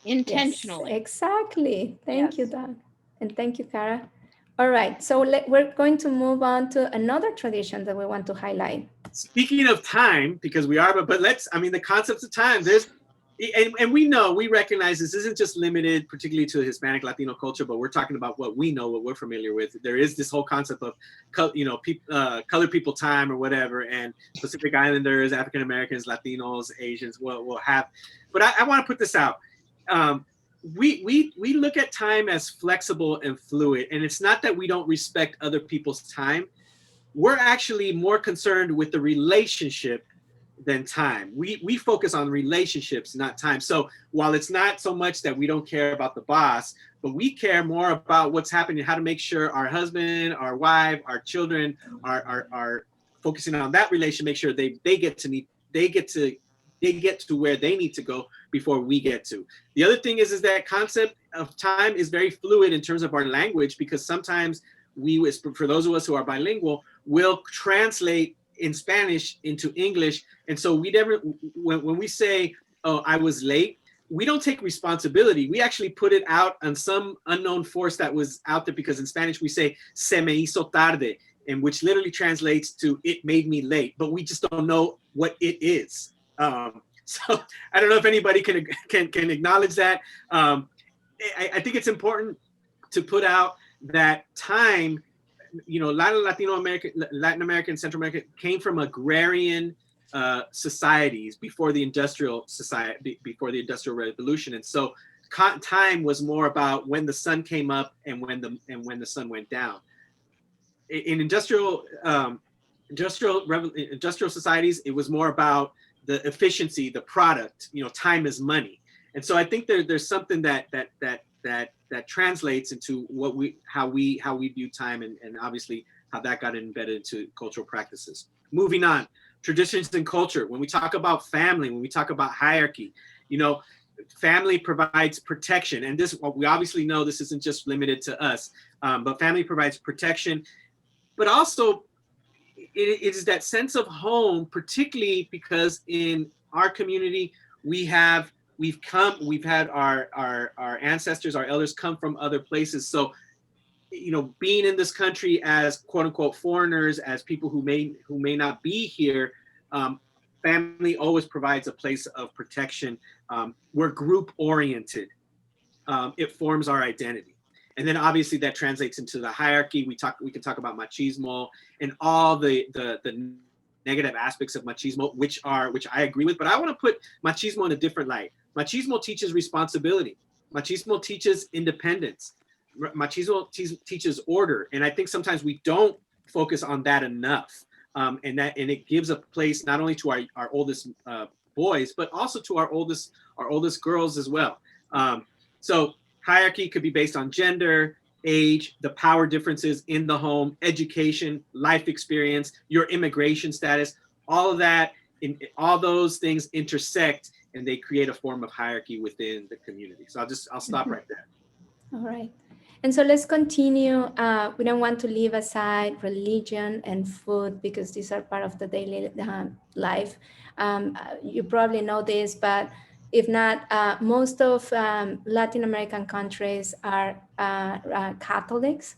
Yes, exactly. Thank you, Doug. And thank you, Cara. All right, so we're going to move on to another tradition that we want to highlight. Speaking of time, because we are, but the concepts of time, and we recognize this isn't just limited particularly to Hispanic Latino culture, but we're talking about what we know, what we're familiar with. There is this whole concept of, colored people time or whatever, and Pacific Islanders, African Americans, Latinos, Asians will have. But I want to put this out. We look at time as flexible and fluid, and it's not that we don't respect other people's time. We're actually more concerned with the relationship than time. We focus on relationships, not time. So while it's not so much that we don't care about the boss, but we care more about what's happening, how to make sure our husband, our wife, our children are focusing on that relation, make sure they get to where they need to go before we get to. The other thing is that concept of time is very fluid in terms of our language, because sometimes for those of us who are bilingual, will translate in Spanish into English. And so when we say, oh, I was late, we don't take responsibility. We actually put it out on some unknown force that was out there, because in Spanish we say, se me hizo tarde, and which literally translates to, it made me late, but we just don't know what it is. So I don't know if anybody can acknowledge that. I think it's important to put out that time, Latin American, Central America came from agrarian societies before the industrial revolution, and so time was more about when the sun came up and when the sun went down. In industrial societies, it was more about the efficiency, the product. Time is money, and so I think there's something that translates into how we view time, and obviously how that got embedded into cultural practices. Moving on, traditions and culture. When we talk about family, when we talk about hierarchy, family provides protection. And this, we obviously know this isn't just limited to us, but family provides protection, but also it is that sense of home, particularly because in our community, we've had our ancestors, our elders come from other places. So, you know, being in this country as quote unquote foreigners, as people who may not be here, family always provides a place of protection. We're group oriented. It forms our identity. And then obviously that translates into the hierarchy. We can talk about machismo and all the negative aspects of machismo, which I agree with, but I want to put machismo in a different light. Machismo teaches responsibility. Machismo teaches independence. Machismo teaches order. And I think sometimes we don't focus on that enough. And it gives a place not only to our oldest boys, but also to our oldest girls as well. So hierarchy could be based on gender, age, the power differences in the home, education, life experience, your immigration status, all of that, all those things intersect and they create a form of hierarchy within the community. So I'll stop right there. All right. And so let's continue. We don't want to leave aside religion and food because these are part of the daily life. You probably know this, but if not, most of Latin American countries are Catholics.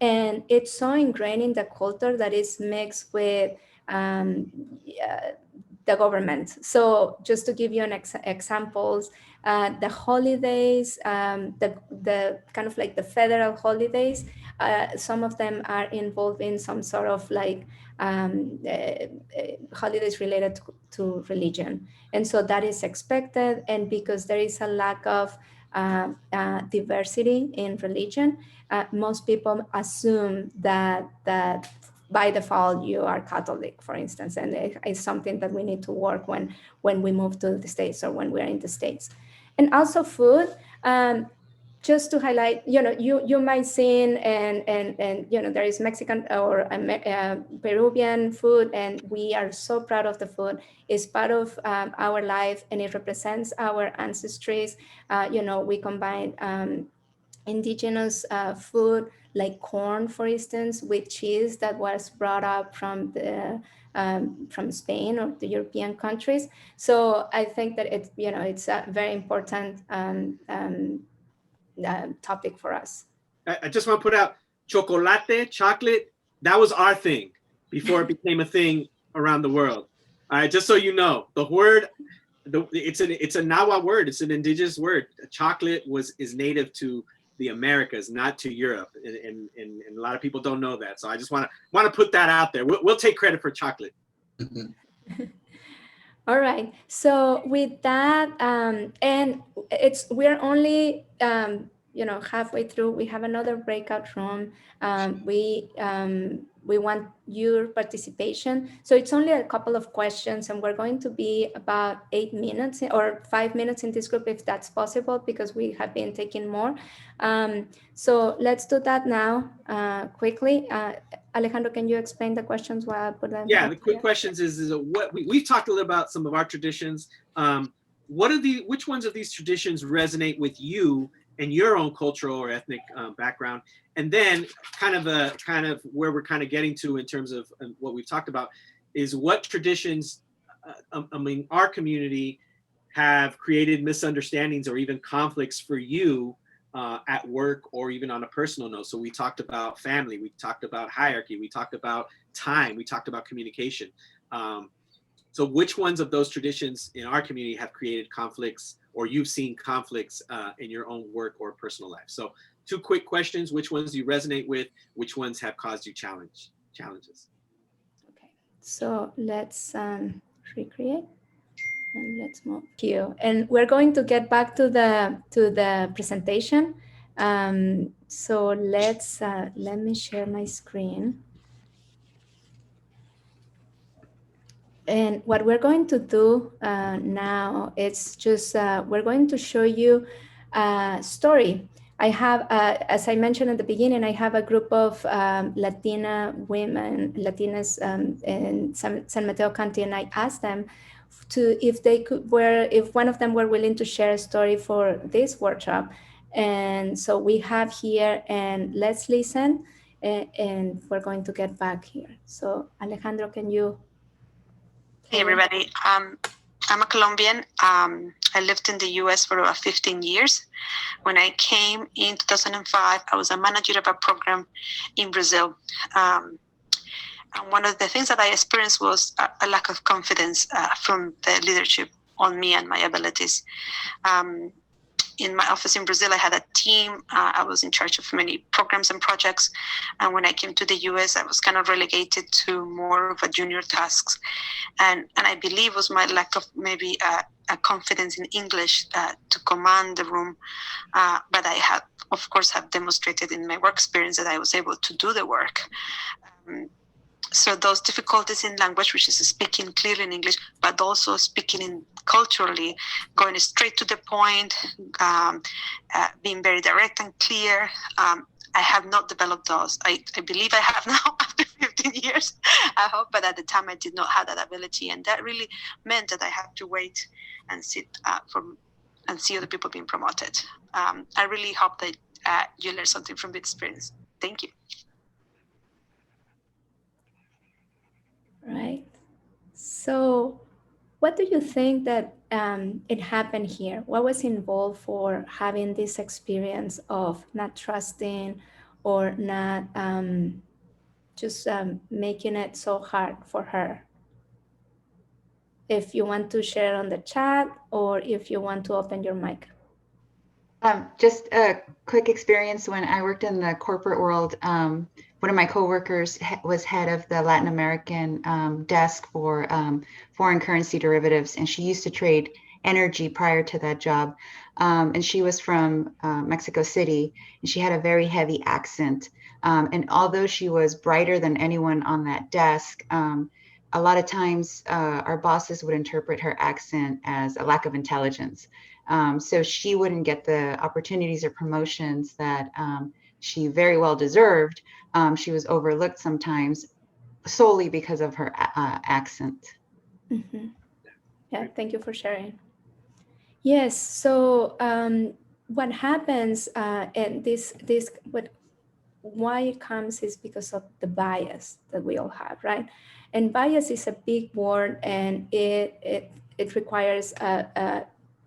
And it's so ingrained in the culture that it's mixed with the government. So just to give you an examples, the holidays, the kind of like the federal holidays, some of them are involved in some sort of like holidays related to religion. And so that is expected. And because there is a lack of diversity in religion, most people assume that by default you are Catholic, for instance, and it's something that we need to work when we move to the States or when we're in the States. And also food, just to highlight, you might see and there is Mexican or Peruvian food, and we are so proud of the food. It's part of our life and it represents our ancestries. We combine indigenous food like corn, for instance, with cheese that was brought up from Spain or the European countries. So I think that it's a very important topic for us. I just want to put out chocolate. That was our thing before it became a thing around the world. All right, just so you know, the word, it's a Nawa word. It's an indigenous word. Chocolate is native to the Americas, not to Europe, and a lot of people don't know that. So I just want to put that out there. We'll take credit for chocolate. All right. So with that, and we're only halfway through. We have another breakout room. We want your participation. So it's only a couple of questions, and we're going to be about 8 minutes or 5 minutes in this group, if that's possible, because we have been taking more. So let's do that now quickly. Alejandro, can you explain the questions while I put them? Yeah, the quick questions is what we've talked a little about some of our traditions. Which ones of these traditions resonate with you and your own cultural or ethnic background? And then kind of where we're kind of getting to in terms of what we've talked about is what traditions among our community have created misunderstandings or even conflicts for you at work or even on a personal note. So we talked about family, we talked about hierarchy, we talked about time, we talked about communication. So which ones of those traditions in our community have created conflicts, or you've seen conflicts in your own work or personal life? So 2 quick questions: which ones do you resonate with? Which ones have caused you challenges? Okay, so let's recreate. And let's move here. And we're going to get back to the presentation. So let me share my screen. And what we're going to do now is just, we're going to show you a story. I have, as I mentioned at the beginning, I have a group of Latina women, Latinas in San Mateo County, and I asked them if they could if one of them were willing to share a story for this workshop. And so we have here, and let's listen, and we're going to get back here. So Alejandro, can you? Hey everybody, I'm a Colombian. I lived in the US for about 15 years. When I came in 2005, I was a manager of a program in Brazil. And one of the things that I experienced was a lack of confidence from the leadership on me and my abilities. In my office in Brazil, I had a team. I was in charge of many programs and projects. And when I came to the US, I was kind of relegated to more of a junior tasks. And I believe it was my lack of maybe a confidence in English to command the room. But I had, of course, have demonstrated in my work experience that I was able to do the work. So those difficulties in language, which is speaking clearly in English, but also speaking in culturally, going straight to the point, being very direct and clear. I have not developed those. I believe I have now after 15 years, I hope, but at the time I did not have that ability. And that really meant that I had to wait and sit and see other people being promoted. I really hope that you learned something from the experience. Thank you. Right. So what do you think that it happened here? What was involved for having this experience of not trusting or not just making it so hard for her? If you want to share on the chat, or if you want to open your mic. Just a quick experience when I worked in the corporate world. One of my coworkers was head of the Latin American desk for foreign currency derivatives, and she used to trade energy prior to that job. And she was from Mexico City, and she had a very heavy accent. And although she was brighter than anyone on that desk, a lot of times our bosses would interpret her accent as a lack of intelligence. So she wouldn't get the opportunities or promotions that she very well deserved. She was overlooked sometimes solely because of her accent. Mm-hmm. Yeah, thank you for sharing. Yes, so what happens, and why it comes is because of the bias that we all have, right? And bias is a big word, and it requires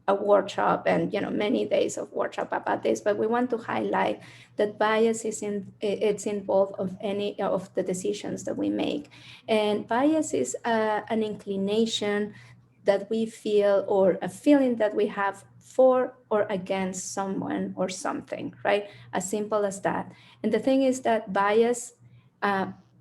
a workshop and many days of workshop about this, but we want to highlight that bias it's involved of any of the decisions that we make. And bias is an inclination that we feel, or a feeling that we have for or against someone or something, right? As simple as that. And the thing is that bias,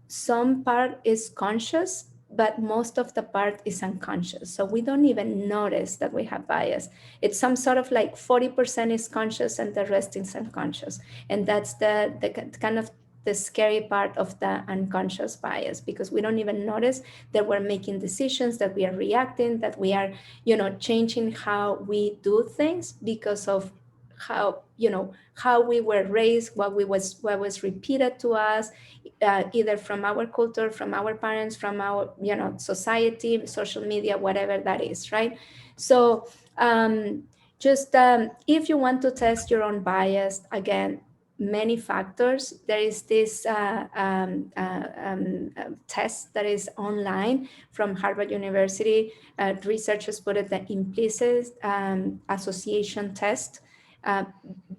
some part is conscious, but most of the part is unconscious. So we don't even notice that we have bias. It's some sort of like 40% is conscious and the rest is unconscious. And that's the kind of the scary part of the unconscious bias, because we don't even notice that we're making decisions, that we are reacting, that we are, changing how we do things because of how we were raised, what was repeated to us, either from our culture, from our parents, from our society, social media, whatever that is, right? So if you want to test your own bias, again, many factors. There is this test that is online from Harvard University. Researchers put it the implicit association test.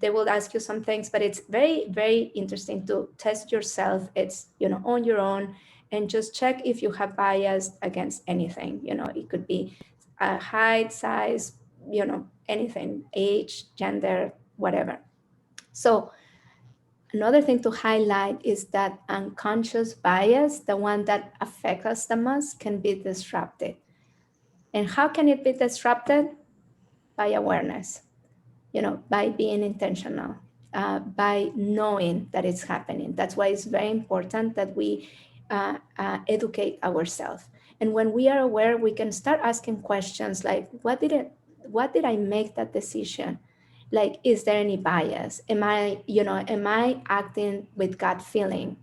They will ask you some things, but it's very, very interesting to test yourself. It's, on your own, and just check if you have bias against anything. It could be height, size, anything, age, gender, whatever. So another thing to highlight is that unconscious bias, the one that affects us the most, can be disrupted. And how can it be disrupted? By awareness. By being intentional, by knowing that it's happening. That's why it's very important that we educate ourselves. And when we are aware, we can start asking questions like, what did I make that decision? Like, is there any bias? Am I acting with gut feeling?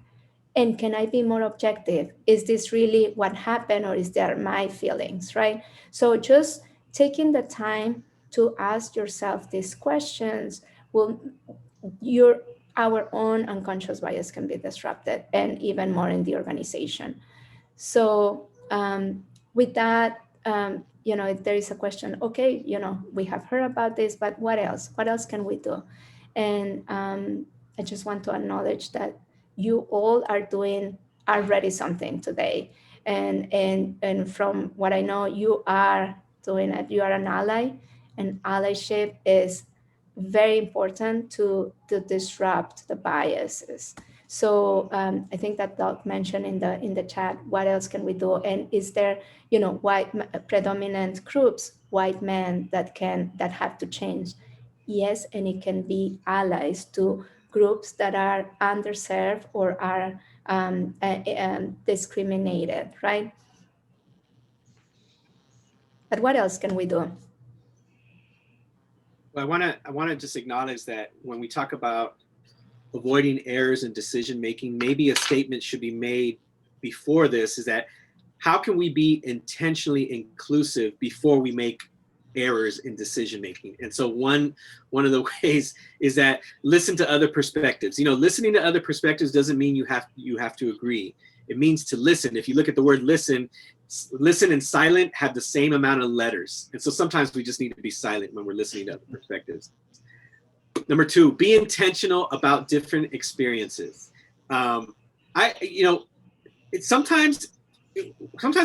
And can I be more objective? Is this really what happened, or is there my feelings, right? So just taking the time to ask yourself these questions will, your our own unconscious bias can be disrupted, and even more in the organization. So with that, if there is a question, okay, we have heard about this, but what else? What else can we do? And I just want to acknowledge that you all are doing already something today. And from what I know, you are doing it. You are an ally, and allyship is very important to disrupt the biases. So I think that Doug mentioned in the chat, what else can we do? And is there, white predominant groups, white men that have to change? Yes, and it can be allies to groups that are underserved or are discriminated, right? But what else can we do? Well, I want to just acknowledge that when we talk about avoiding errors in decision making, maybe a statement should be made before this, is that how can we be intentionally inclusive before we make errors in decision making? And so one of the ways is that listen to other perspectives. Listening to other perspectives doesn't mean you have to agree. It means to listen. If you look at the word listen and silent have the same amount of letters. And so sometimes we just need to be silent when we're listening to other perspectives. Number two, be intentional about different experiences. Sometimes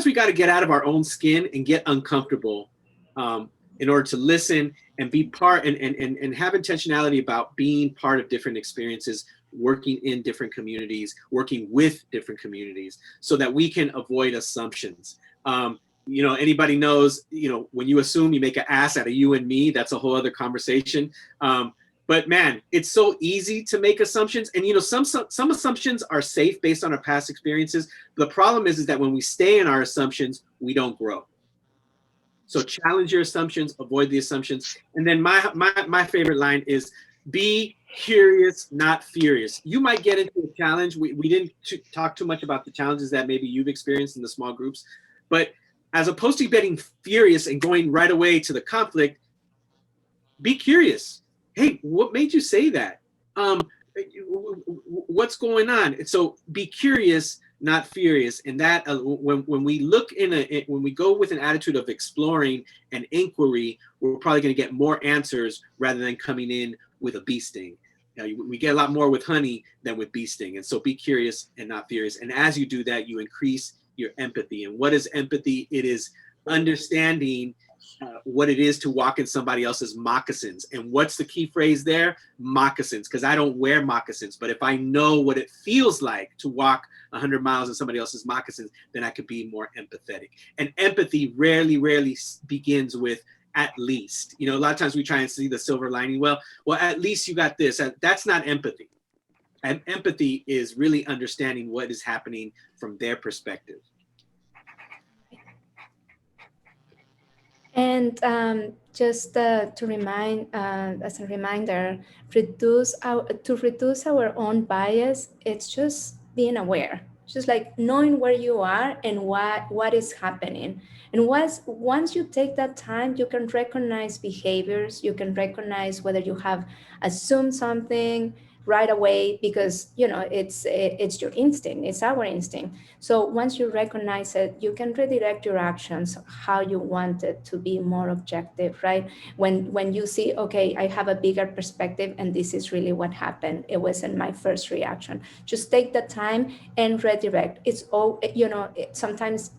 we got to get out of our own skin and get uncomfortable in order to listen and be part and have intentionality about being part of different experiences, working in different communities, working with different communities, so that we can avoid assumptions. Anybody knows, when you assume, you make an ass out of you and me. That's a whole other conversation. But man, it's so easy to make assumptions. And some assumptions are safe based on our past experiences. The problem is that when we stay in our assumptions, we don't grow. So challenge your assumptions, avoid the assumptions. And then my favorite line is, be curious, not furious. You might get into a challenge. We didn't talk too much about the challenges that maybe you've experienced in the small groups, but as opposed to getting furious and going right away to the conflict, be curious. Hey, what made you say that? What's going on? And so be curious, not furious. And that when we look when we go with an attitude of exploring and inquiry, we're probably going to get more answers rather than coming in with a bee sting. We get a lot more with honey than with bee sting. And so be curious and not furious. And as you do that, you increase your empathy. And what is empathy? It is understanding what it is to walk in somebody else's moccasins. And what's the key phrase there? Moccasins, because I don't wear moccasins. But if I know what it feels like to walk 100 miles in somebody else's moccasins, then I could be more empathetic. And empathy rarely begins with at least. A lot of times we try and see the silver lining. Well, at least you got this. That's not empathy. And empathy is really understanding what is happening from their perspective. And just to remind, as a reminder, to reduce our own bias, it's just being aware, just like knowing where you are and what is happening. And once you take that time, you can recognize behaviors, you can recognize whether you have assumed something right away, because it's your instinct, it's our instinct. So once you recognize it, you can redirect your actions how you want it to be more objective, right? When you see, okay, I have a bigger perspective and this is really what happened, it wasn't my first reaction, just take the time and redirect. It's all, sometimes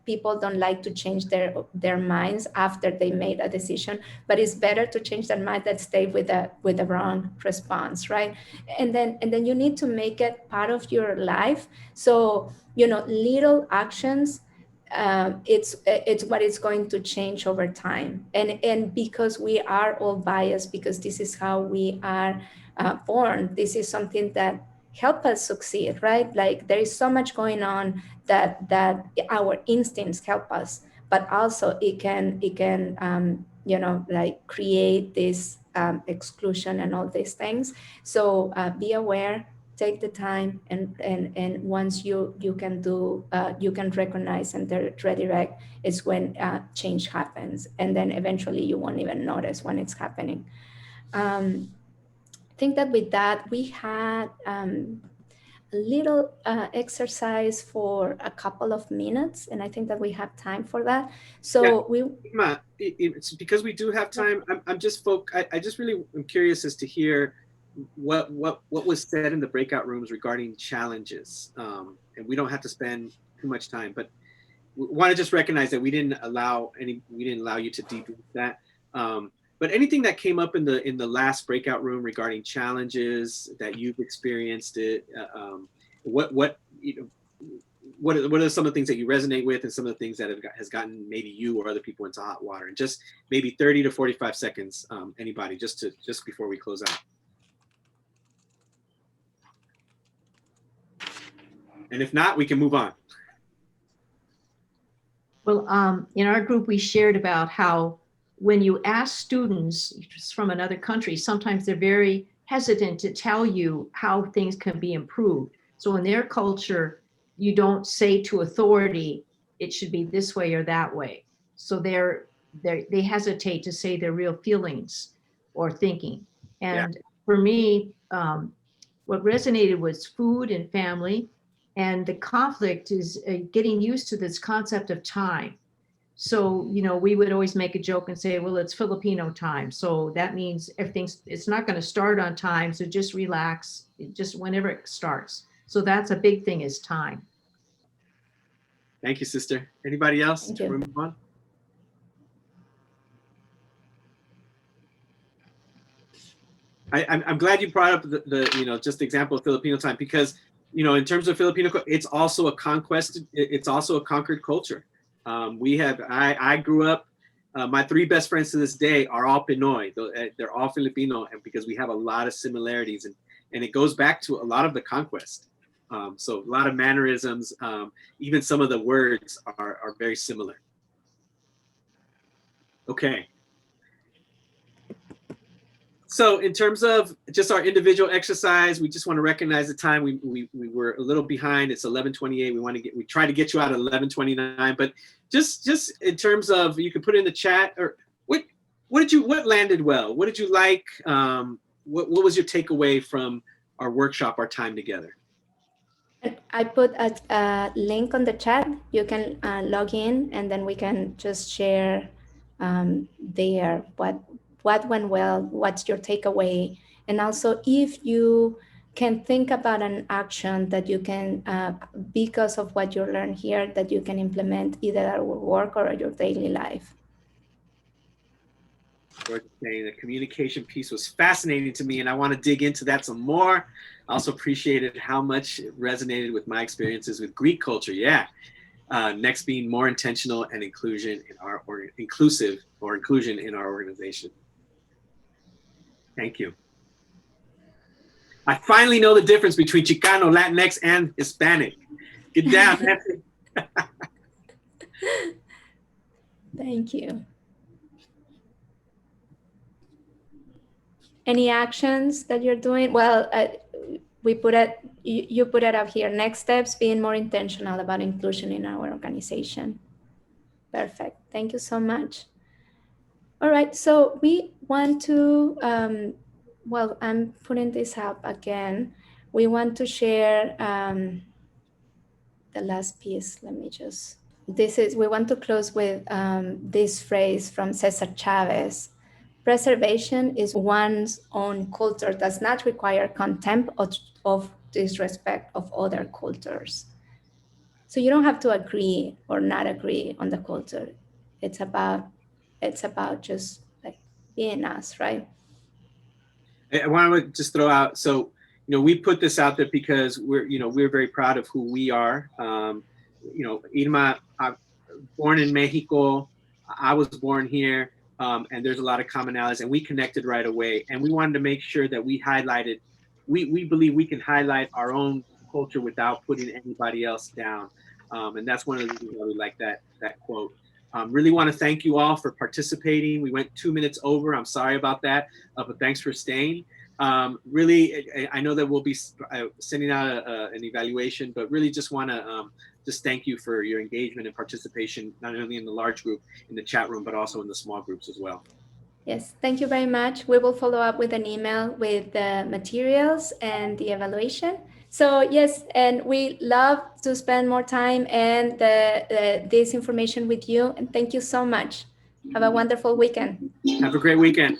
people don't like to change their minds after they made a decision, but it's better to change their mind than stay with the wrong response, right? And then you need to make it part of your life. So little actions, it's what is going to change over time. And because we are all biased, because this is how we are born, this is something that help us succeed, right? Like there is so much going on that our instincts help us, but also it can create this exclusion and all these things. So be aware, take the time, and once you can do, you can recognize and redirect, is when change happens, and then eventually you won't even notice when it's happening. I think that with that we had a little exercise for a couple of minutes, and I think that we have time for that. So it's because we do have time. I'm just I just really am curious as to hear what was said in the breakout rooms regarding challenges. And we don't have to spend too much time, but we want to just recognize that we didn't allow you to debrief that. But anything that came up in the last breakout room regarding challenges that you've experienced, what are some of the things that you resonate with, and some of the things that has gotten maybe you or other people into hot water? And just maybe 30 to 45 seconds, anybody, just before we close out. And if not, we can move on. Well, in our group, we shared about how when you ask students from another country, sometimes they're very hesitant to tell you how things can be improved. So in their culture, you don't say to authority, it should be this way or that way. So they hesitate to say their real feelings or thinking. And for me, what resonated was food and family. And the conflict is getting used to this concept of time. So, we would always make a joke and say, well, it's Filipino time. So that means it's not going to start on time. So just relax, just whenever it starts. So that's a big thing, is time. Thank you, sister. Anybody else? Thank you. Before we move on? I'm glad you brought up the just the example of Filipino time, because in terms of Filipino, it's also a conquest. It's also a conquered culture. I grew up. My three best friends to this day are all Pinoy. They're all Filipino, and because we have a lot of similarities, and it goes back to a lot of the conquest. So a lot of mannerisms, even some of the words are very similar. Okay. So in terms of just our individual exercise, we just want to recognize the time. We were a little behind. It's 11:28. We try to get you out at 11:29. But just in terms of, you can put it in the chat, or what landed well? What did you like? What was your takeaway from our workshop, our time together? I put a link on the chat. You can log in, and then we can just share there what went well, what's your takeaway, and also if you can think about an action that you can, because of what you learned here, that you can implement either at work or at your daily life. Saying the communication piece was fascinating to me, and I want to dig into that some more. I also appreciated how much it resonated with my experiences with Greek culture. Next being more intentional and inclusive in our organization. Thank you. I finally know the difference between Chicano, Latinx, and Hispanic. Good job, Nancy. Thank you. Any actions that you're doing? Well, you put it up here. Next steps, being more intentional about inclusion in our organization. Perfect. Thank you so much. All right, so we want to, well, I'm putting this up again. We want to share the last piece. Let me just, we want to close with this phrase from Cesar Chavez. Preservation is one's own culture, does not require contempt of disrespect of other cultures. So you don't have to agree or not agree on the culture. It's about just like being us, right? I want to just throw out, so we put this out there because we're very proud of who we are. Irma, born in Mexico, I was born here, and there's a lot of commonalities, and we connected right away. And we wanted to make sure that we highlighted. We believe we can highlight our own culture without putting anybody else down, and that's one of the reasons why we like that quote. Really want to thank you all for participating. We went 2 minutes over. I'm sorry about that, but thanks for staying. Really, I know that we'll be sending out an evaluation, but really just want to just thank you for your engagement and participation, not only in the large group, in the chat room, but also in the small groups as well. Yes, thank you very much. We will follow up with an email with the materials and the evaluation. So yes, and we love to spend more time and this information with you. And thank you so much. Have a wonderful weekend. Have a great weekend.